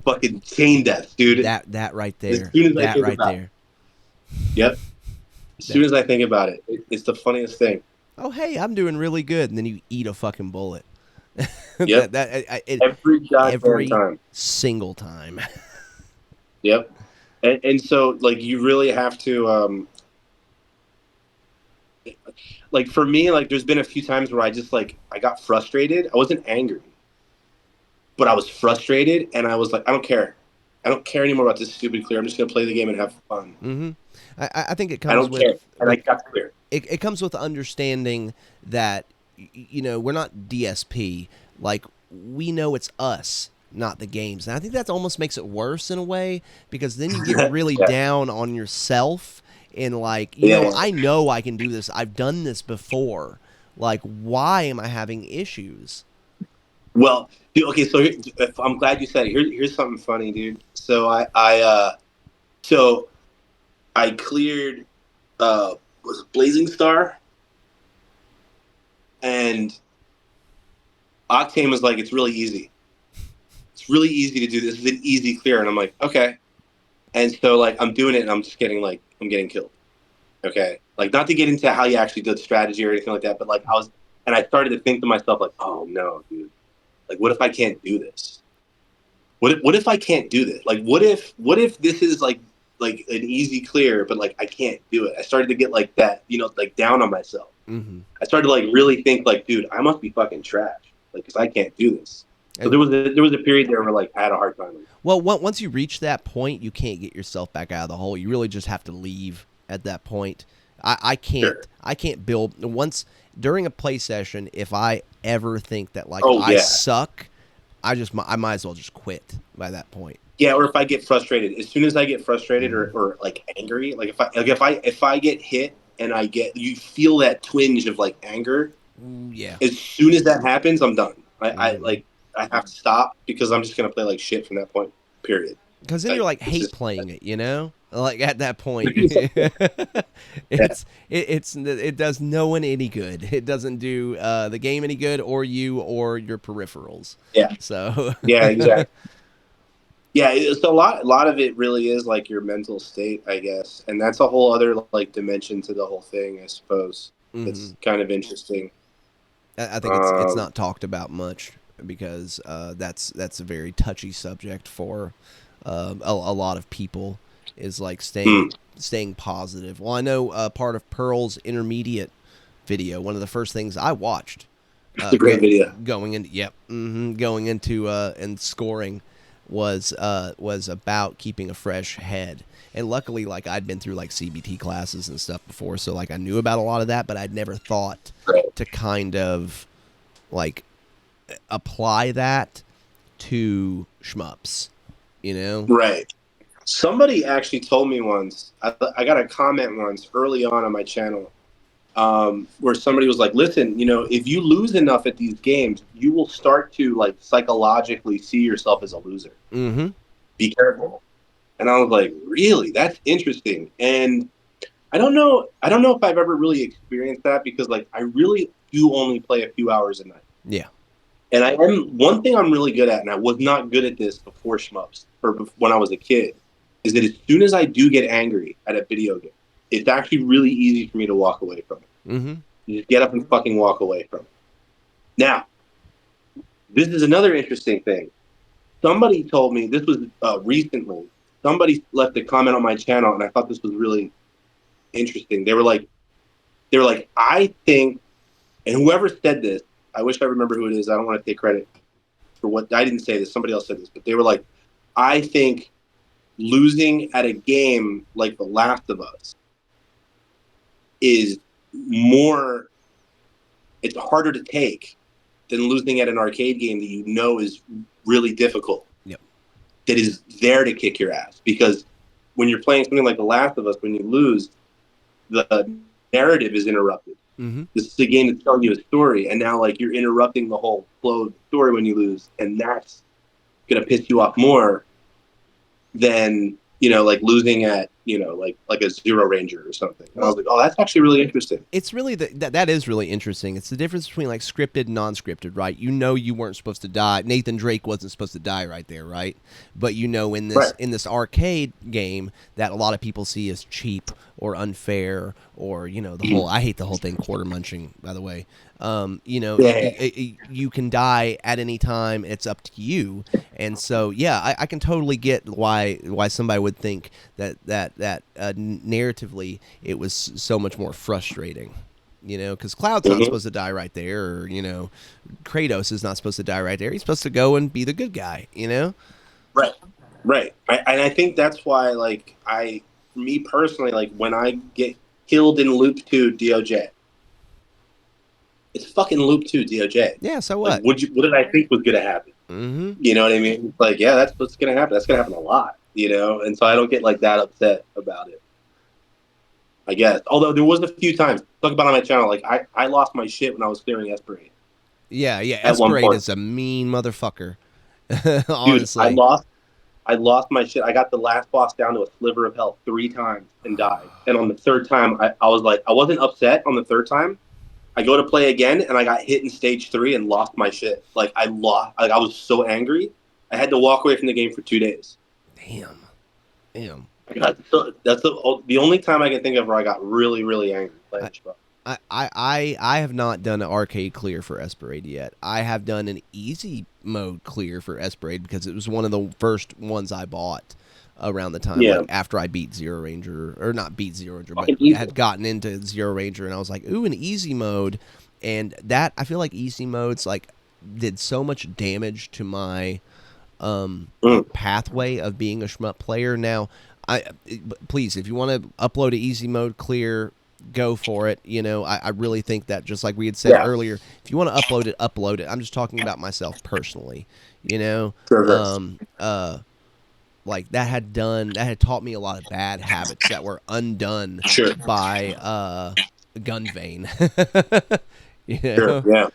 fucking chain death, dude. That right As there. soon as I That think right about it, there. yep. As soon That. as I think about it, it's the funniest thing. Oh, hey, I'm doing really good, and then you eat a fucking bullet. Yep. Every goddamn Every time. single time. Yep. And so like you really have to like for me, like there's been a few times where I just like I got frustrated. I wasn't angry, but I was frustrated, and I was like, I don't care. I don't care anymore about this stupid clear. I'm just gonna play the game and have fun. Mm-hmm. I think it I comes don't care, and I with got clear. it comes with understanding that we're not DSP. Like we know it's us, not the games, and I think that almost makes it worse in a way because then you get really Yeah, down on yourself and like yeah. I know I can do this. I've done this before. Like why am I having issues? Well, dude, okay. So I'm glad you said it. Here's something funny, dude. So I cleared was it Blazing Star, and Octane was like, it's really easy. It's really easy to do this. It's an easy clear, and I'm like, okay. And so like I'm doing it, and I'm just getting like I'm getting killed. Okay, like not to get into how you actually did strategy or anything like that, but like I started to think to myself like, oh no, dude, like what if I can't do this? What if I can't do this? Like what if this is like an easy clear, but like I can't do it. I started to get like that, like down on myself. Mm-hmm. I started to like really think like, dude, I must be fucking trash, like because I can't do this. So there was a period there where like I had a hard time. Well, once you reach that point, you can't get yourself back out of the hole. You really just have to leave at that point. I can't Sure. I can't build once during a play session. If I ever think that like Oh I yeah, suck, I might as well just quit by that point. yeah. Or if I get frustrated, as soon as I get frustrated Mm-hmm. or like angry, like if I get hit and you feel that twinge of like anger. Yeah. As soon as that happens, I'm done. I Mm-hmm. like I have to stop because I'm just gonna play like shit from that point. Period. Because then you're Like like it's hate just playing it, Like at that point, yeah, it does no one any good. It doesn't do the game any good, or you, or your peripherals. yeah, So yeah, exactly. Yeah, it's a lot of it really is like your mental state, I guess, and that's a whole other like dimension to the whole thing, I suppose. hmm It's kind of interesting. I think it's Um, not talked about much because that's a very touchy subject for a lot of people. Is like hmm, staying positive. Well, I know part of Pearl's intermediate video. One of the first things I watched it's a great video. going into going into and scoring was about keeping a fresh head. And luckily, like, I'd been through like CBT classes and stuff before, so like I knew about a lot of that, but I'd never thought to kind of like apply that to shmups, you know? Right. Somebody actually told me once, I got a comment once early on my channel, where somebody was like, listen, you know, if you lose enough at these games, you will start to like psychologically see yourself as a loser. Mm-hmm. Be careful. And I was like, really? That's interesting. And I don't know if I've ever really experienced that, because like I really do only play a few hours a night. Yeah. And one thing I'm really good at, and I was not good at this before shmups, or when I was a kid, is that as soon as I do get angry at a video game, it's actually really easy for me to walk away from it. Mm-hmm. You just get up and fucking walk away from it. Now, this is another interesting thing. Somebody told me, this was recently, somebody left a comment on my channel, and I thought this was really interesting. They were like, I think, and whoever said this, I wish I remember who it is. I don't want to take credit for what, I didn't say this. Somebody else said this, but they were like, I think losing at a game like The Last of Us is more, it's harder to take than losing at an arcade game that you know is really difficult. Yep. That is there to kick your ass. Because when you're playing something like The Last of Us, when you lose, the narrative is interrupted. Mm-hmm. This is a game that's telling you a story, and now like you're interrupting the whole flow of the story when you lose, and that's gonna piss you off more than, you know, like losing at, you know, like a Zero Ranger or something. And I was like, oh, that's actually really interesting. It's really that is really interesting. It's the difference between like scripted and non-scripted, right? You know, you weren't supposed to die. Nathan Drake wasn't supposed to die right there, right? But you know, in this arcade game that a lot of people see as cheap or unfair, or, you know, the whole, I hate the whole thing, quarter munching, by the way. You know, you can die at any time. It's up to you. And so, yeah, I can totally get why somebody would think that narratively it was so much more frustrating. You know, because Cloud's not supposed to die right there, or, you know, Kratos is not supposed to die right there. He's supposed to go and be the good guy, you know? Right. And I think that's why, like, for me personally, like, when I get killed in Loop 2 DOJ, it's fucking Loop 2 DOJ. Yeah, so what? Like, what did I think was going to happen? Mm-hmm. You know what I mean? Like, yeah, that's what's going to happen. That's going to happen a lot, you know? And so I don't get, like, that upset about it, I guess. Although there was a few times, talk about on my channel, like, I lost my shit when I was clearing Esperate. Yeah, Esperate is a mean motherfucker. Honestly. Dude, I lost my shit. I got the last boss down to a sliver of health 3 times and died. And on the third time, I was like, I wasn't upset on the third time. I go to play again, and I got hit in stage 3 and lost my shit. Like, I was so angry. I had to walk away from the game for 2 days. Damn. That's the only time I can think of where I got really, really angry playing Shmup. I have not done an arcade clear for Esperade yet. I have done an easy mode clear for Esperade because it was one of the first ones I bought around the time, like after I beat Zero Ranger, or not beat Zero Ranger, but had gotten into Zero Ranger, and I was like, ooh, an easy mode. And that, I feel like easy modes like did so much damage to my pathway of being a shmup player. Now, please, if you want to upload an easy mode clear, go for it. You know, I really think that, just like we had said earlier, if you want to upload it. I'm just talking about myself personally, you know. Like that had taught me a lot of bad habits that were undone by Gun Vein. You know?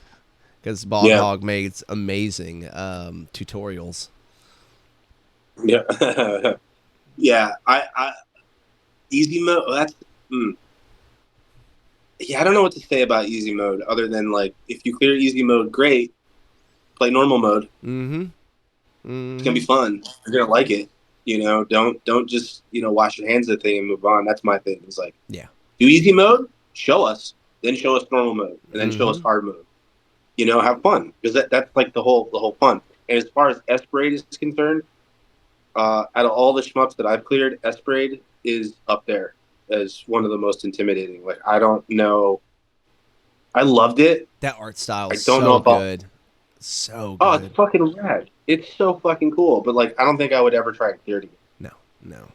Because Bog Hog made amazing tutorials. Yeah. Yeah, I easy mode, that's yeah, I don't know what to say about easy mode other than, like, if you clear easy mode, great. Play normal mode. It's gonna be fun. You're gonna like it. You know, don't just, you know, wash your hands of the thing and move on. That's my thing. It's like, do easy mode, show us, then show us normal mode, and then show us hard mode. You know, have fun, because that's like the whole fun. And as far as Esperade is concerned, out of all the shmups that I've cleared, Esperade is up there as one of the most intimidating. Like, I don't know. I loved it. That art style is so good. So good. Oh, it's fucking rad. It's so fucking cool, but like I don't think I would ever try and clear it again. No.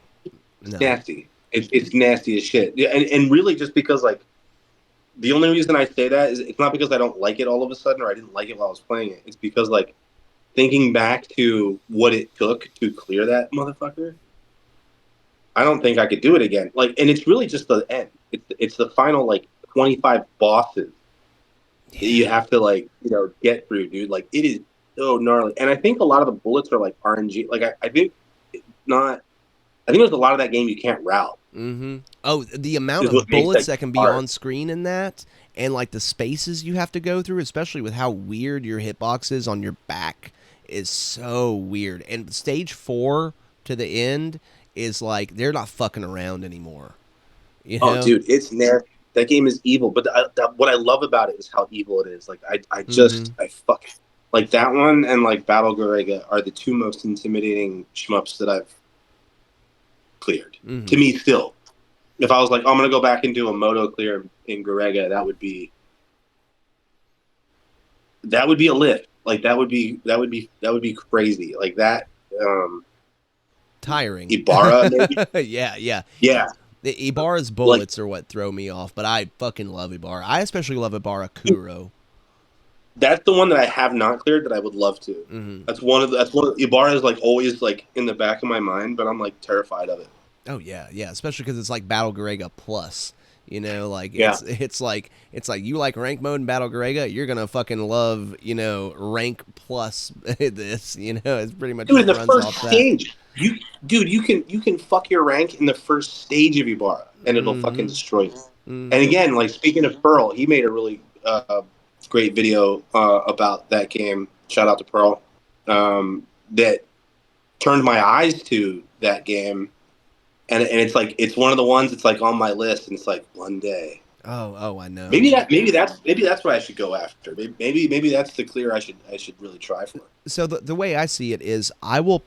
It's nasty. It's nasty as shit. Yeah, and really just because like the only reason I say that is it's not because I don't like it all of a sudden or I didn't like it while I was playing it. It's because like thinking back to what it took to clear that motherfucker, I don't think I could do it again. Like, and it's really just the end. It's the final like 25 bosses that you have to like get through, dude. Like it is so gnarly, and I think a lot of the bullets are like RNG. Like I think it's not. I think there's a lot of that game you can't route. Mm-hmm. Oh, the amount Is of what makes bullets that that can be hard. on screen in that, and like the spaces you have to go through, especially with how weird your hitbox is on your back, is so weird. And stage 4 to the end is like they're not fucking around anymore. You Oh, know? dude, it's nasty. That game is evil, but what I love about it is how evil it is. Like Mm-hmm. I fucking like that one and like Battle Garega are the two most intimidating shmups that I've cleared. Mm-hmm. To me, still, if I was like, oh, I'm gonna go back and do a moto clear in Garega, that would be a lift. Like that would be crazy. Like that. Tiring. Ibarra, maybe. Yeah. Yeah. The Ibarra's Like bullets are what throw me off, but I fucking love Ibarra. I especially love Ibarra Kuro. that's the one that I have not cleared that I would love to. Mm-hmm. That's one of Ibarra is like always like in the back of my mind, but I'm like terrified of it. Oh yeah, especially because it's like Battle Garega plus. You know, like Yeah. it's like you like rank mode in Battle Garega, you're gonna fucking love rank plus this. It's pretty much Dude, in just the runs first off that. stage, you can fuck your rank in the first stage of Ibarra, and it'll fucking Mm-hmm. destroy you. And Mm-hmm. again, like speaking of Pearl, he made a really great video about that game. Shout out to Pearl. That turned my eyes to that game, and it's like it's one of the ones that's like on my list, and it's like one day. Oh, I know. Maybe that's what I should go after. Maybe that's the clear I should really try for. So the way I see it is, I will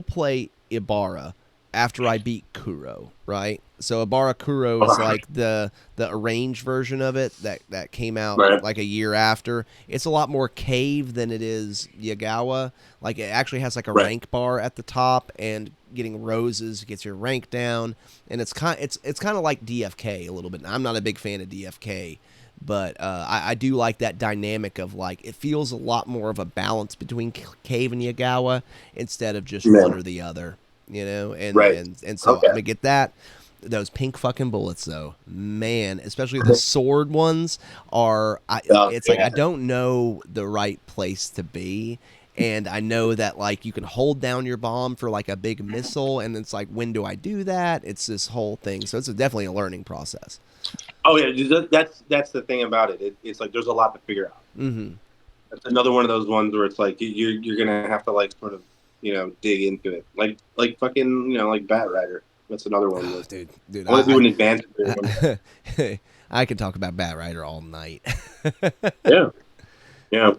play Ibarra after I beat Kuro, right? So Ibarra Kuro is like the arranged version of it that came out Right. like a year after. It's a lot more cave than it is Yagawa. Like it actually has like a Right. rank bar at the top, and getting roses gets your rank down, and it's kind of like DFK a little bit. I'm not a big fan of DFK, but I do like that dynamic of like it feels a lot more of a balance between Cave and Yagawa instead of just one or the other, and Right. and so Okay. I'm gonna get that. Those pink fucking bullets though, man, especially the sword ones it's like I don't know the right place to be, and I know that like you can hold down your bomb for like a big missile, and it's like, when do I do that? It's this whole thing, so it's definitely a learning process. Oh yeah, that's the thing about it. It's like there's a lot to figure out. Mm-hmm. It's another one of those ones where it's like you're gonna have to like sort of dig into it, like fucking like Bat Rider. That's another one. Oh, That dude, I want to do an advanced. I could talk about Bat Rider all night. Yeah, yeah.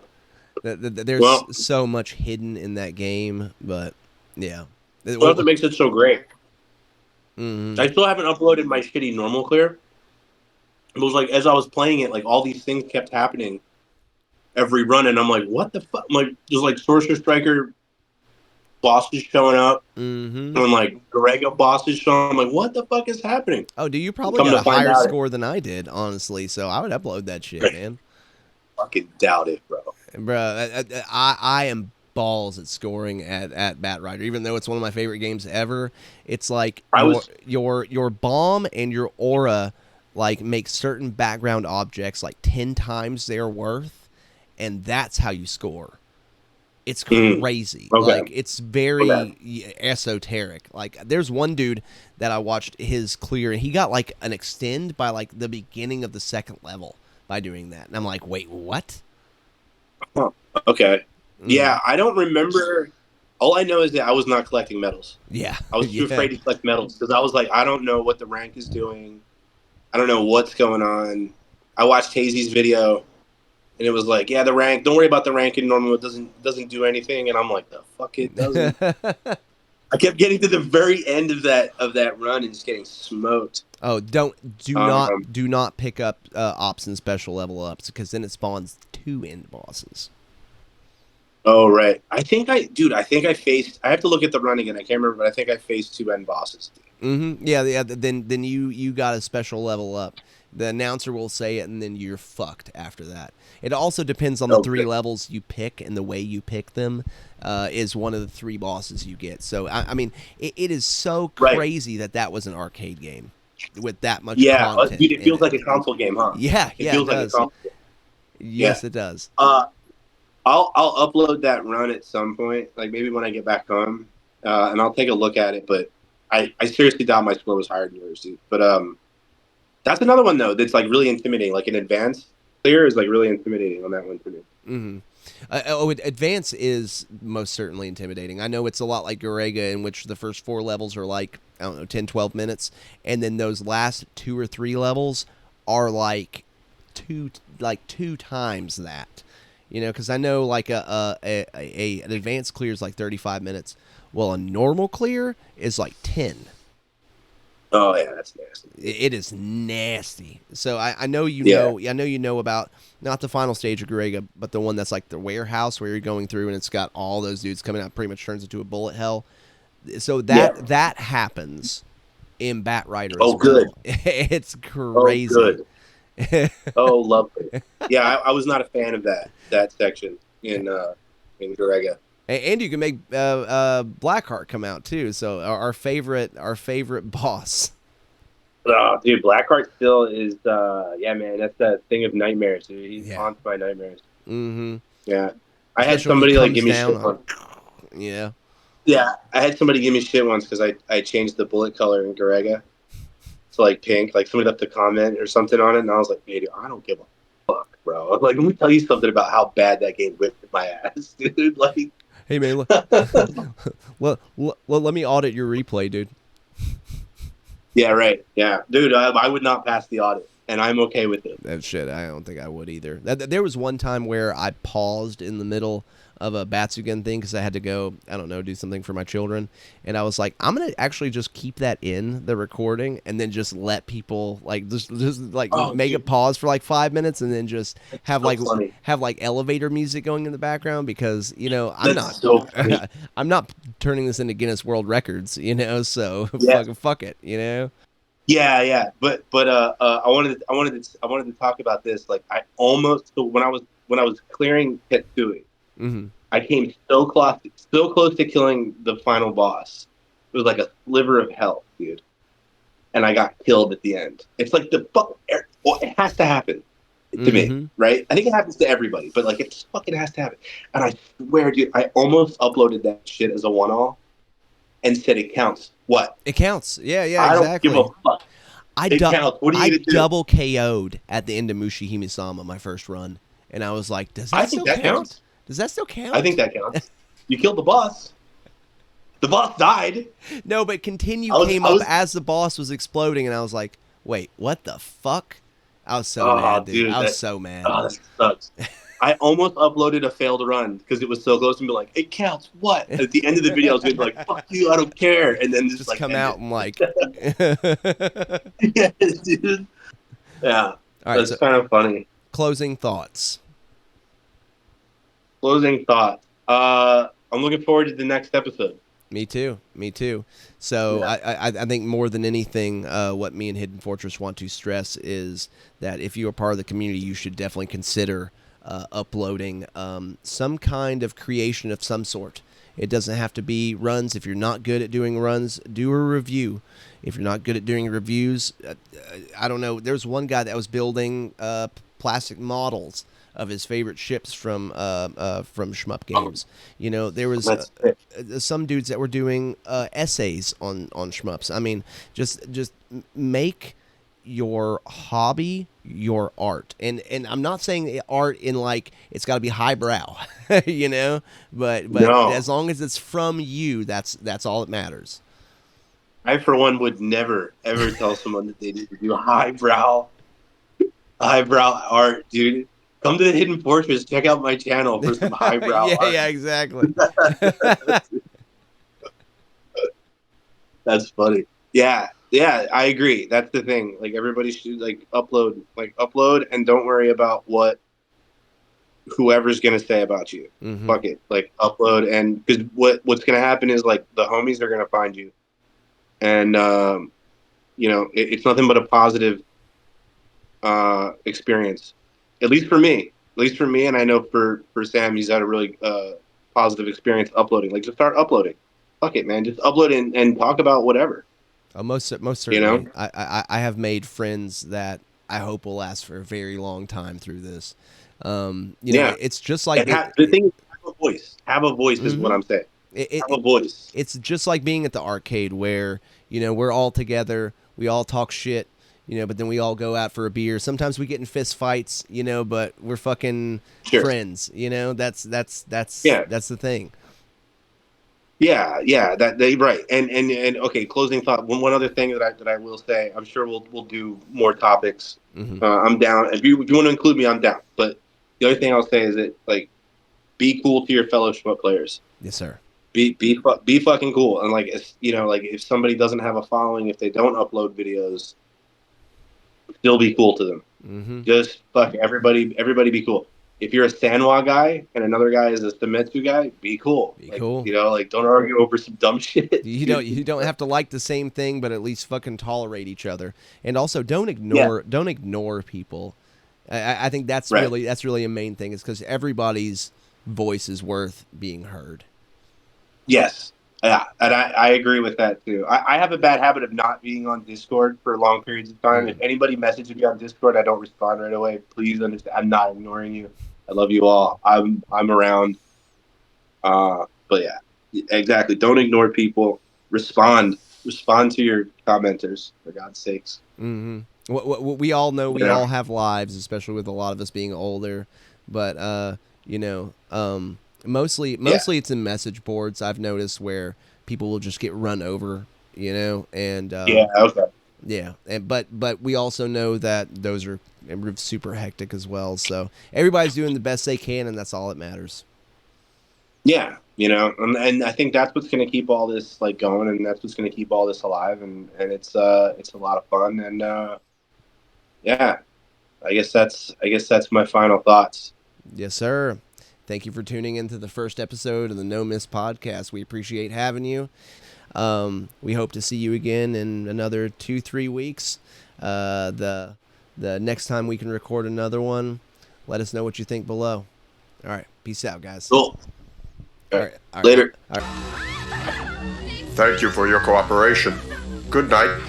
There's Well, so much hidden in that game, but yeah. that's what makes it so great. Mm-hmm. I still haven't uploaded my shitty normal clear. It was like as I was playing it, like all these things kept happening every run, and I'm like, what the fuck? I'm like, there's like Sorcerer Striker bosses showing up, Mm-hmm. and like Garega bosses showing up. I'm like, what the fuck is happening? Oh, dude, you probably Come got to a find higher out, score than I did, honestly. So I would upload that shit, man. fucking doubt it, bro. Bro, I am balls at scoring at Bat Rider, even though it's one of my favorite games ever. It's like your bomb and your aura like make certain background objects like 10 times their worth, and that's how you score. It's crazy. Okay. Like it's very esoteric. Like there's one dude that I watched his clear, and he got like an extend by like the beginning of the second level by doing that. And I'm like, wait, what? Huh. Okay. Yeah, I don't remember. All I know is that I was not collecting medals. Yeah. I was too afraid to collect medals because I was like, I don't know what the rank is doing. I don't know what's going on. I watched Hazy's video, and it was like, yeah, the rank. Don't worry about the rank in normal. It doesn't do anything. And I'm like, the fuck it doesn't. I kept getting to the very end of that run and just getting smoked. Oh, do not pick up ops and special level ups, because then it spawns 2 end bosses. Oh, right. I think I faced. I have to look at the run again. I can't remember, but I think I faced 2 end bosses. Mm-hmm. Yeah, yeah. Then you got a special level up. The announcer will say it, and then you're fucked after that. It also depends on the Oh, 3 good. levels you pick, and the way you pick them is one of the 3 bosses you get. So I mean, it is so Right. crazy that was an arcade game with that much Yeah, content dude, it in feels it. like a console game, huh? Yeah, It yeah, it feels like a does. console game. Yeah. Yes, it does. Uh, I'll upload that run at some point, like maybe when I get back home, and I'll take a look at it. But I seriously doubt my score was higher than yours, dude. But that's another one though that's like really intimidating. Like an advanced clear is like really intimidating on that one for me. Mm-hmm. Advance is most certainly intimidating. I know it's a lot like Garega, in which the first 4 levels are like, I don't know, 10, 12 minutes, and then those last 2 or 3 levels are like two times that. You know, because I know like an advanced clear is like 35 minutes. Well, a normal clear is like 10. Oh yeah, that's nasty. It is nasty. So I know you Yeah, know. I know you know about not the final stage of Garega, but the one that's like the warehouse where you're going through and it's got all those dudes coming out. Pretty much turns into a bullet hell. So yeah. that happens in Bat Rider as Oh good. well. It's Oh crazy. good. Oh lovely. Yeah, I was not a fan of that section in Garega. And you can make Blackheart come out too. So our favorite boss. Oh, dude, Blackheart still is. Yeah, man, that's that thing of nightmares. Dude. He Yeah. haunts my nightmares. Mm-hmm. Yeah, I had Especially when he somebody like comes give me down shit on. once. Yeah. Yeah, I had somebody give me shit once because I changed the bullet color in Garega to like pink. Like somebody left a comment or something on it, and I was like, "Hey, dude, I don't give a fuck, bro. Like, let me tell you something about how bad that game whipped my ass, dude. Like, Hey man, let me audit your replay, dude. yeah, right, yeah, dude. I would not pass the audit, and I'm okay with it. That shit, I don't think I would either. There was one time where I paused in the middle of a Batsugen thing because I had to go, I don't know, do something for my children, and I was like, I'm gonna actually just keep that in the recording and then just let people like just like Oh, make a dude, pause for like 5 minutes and then just that's have so funny. like elevator music going in the background because I'm not That's so funny. I'm not turning this into Guinness World Records, so Yeah, fuck it. yeah, yeah. But I wanted to talk about this. Like, I almost so when I was clearing Ketsui. Hmm. I came so close to killing the final boss. It was like a sliver of health, dude. And I got killed at the end. It's like the fuck. Well, it has to happen to me, Hmm. right? I think it happens to everybody, but like it just fucking has to happen. And I swear, dude, I almost uploaded that shit as a one-all and said it counts. What? It counts. Yeah, yeah, I don't give a exactly. fuck. I It du- counts. What are I you gonna do? double KO'd at the end of Mushihime-sama my first run, and I was like, "Does I that think still that count? counts. Does that still I think count?" that counts. You killed the boss. The boss died. No, but continue I was. came I up was. as the boss was exploding, and I was like, "Wait, what the fuck?" I was so Oh, mad, dude. dude, I was so mad. that sucks. I almost uploaded a failed run because it was so close and be like, it counts. What? At the end of the video, I was going to be like, fuck you, I don't care, and then just Just like come end out it. and like. All Yeah, dude. Yeah, right, that's so kind of funny. closing thoughts. Closing thoughts. I'm looking forward to the next episode. Me too. Me too. So Yeah. I think more than anything, what me and Hidden Fortress want to stress is that if you are part of the community, you should definitely consider uploading some kind of creation of some sort. It doesn't have to be runs. If you're not good at doing runs, do a review. If you're not good at doing reviews, I don't know. There's one guy that was building plastic models of his favorite ships from Shmup games. There was That's it. some dudes that were doing essays on Shmups. I mean, just make your hobby your art, and I'm not saying art in like it's got to be highbrow, but No, as long as it's from you, that's all that matters. I for one would never ever tell someone that they need to do highbrow art, dude. Come to the Hidden Fortress. Check out my channel for some highbrow Yeah, art. yeah, exactly. That's funny. Yeah, yeah, I agree. That's the thing. Like everybody should like upload, and don't worry about what whoever's gonna say about you. Fuck it, like upload, and because what's gonna happen is like the homies are gonna find you, and it's nothing but a positive experience, at least for me. At least for me, and I know for Sam, he's had a really positive experience uploading. Like, just start uploading. Fuck it, man. Just upload and talk about whatever. Most certainly. I have made friends that I hope will last for a very long time through this. It's just like the thing is, have a voice. Have a voice is what I'm saying. Have a voice. It's just like being at the arcade where we're all together, we all talk shit, but then we all go out for a beer. Sometimes we get in fist fights, but we're fucking friends. That's the thing. Yeah, right. And okay, closing thought. One other thing that I will say, I'm sure we'll do more topics. I'm down. If you want to include me, I'm down. But the other thing I'll say is that, like, be cool to your fellow Shmup players. Yes, sir. Be fucking cool. And like, like if somebody doesn't have a following, if they don't upload videos, still be cool to them. Just fuck everybody be cool. If you're a Sanwa guy and another guy is a Semetsu guy, be cool. Cool. Like, don't argue over some dumb shit. You don't have to like the same thing, but at least fucking tolerate each other. And also, don't ignore people. I think that's really a main thing, is because everybody's voice is worth being heard. Yes. Yeah, and I agree with that too. I have a bad habit of not being on Discord for long periods of time. If anybody messages me on Discord, I don't respond right away. Please understand, I'm not ignoring you. I love you all. I'm around. But yeah, exactly. Don't ignore people. Respond to your commenters, for God's sakes. We all know we all have lives, especially with a lot of us being older. But mostly it's in message boards, I've noticed, where people will just get run over, and but we also know that those are super hectic as well. So everybody's doing the best they can, and that's all that matters. Yeah, and I think that's what's going to keep all this like going, and that's what's going to keep all this alive, and it's a lot of fun, and yeah, I guess that's my final thoughts. Yes, sir. Thank you for tuning into the first episode of the No Miss Podcast. We appreciate having you. We hope to see you again in another 2-3 weeks. The next time we can record another one, let us know what you think below. All right. Peace out, guys. Cool. All right. Later. Thank you for your cooperation. Good night.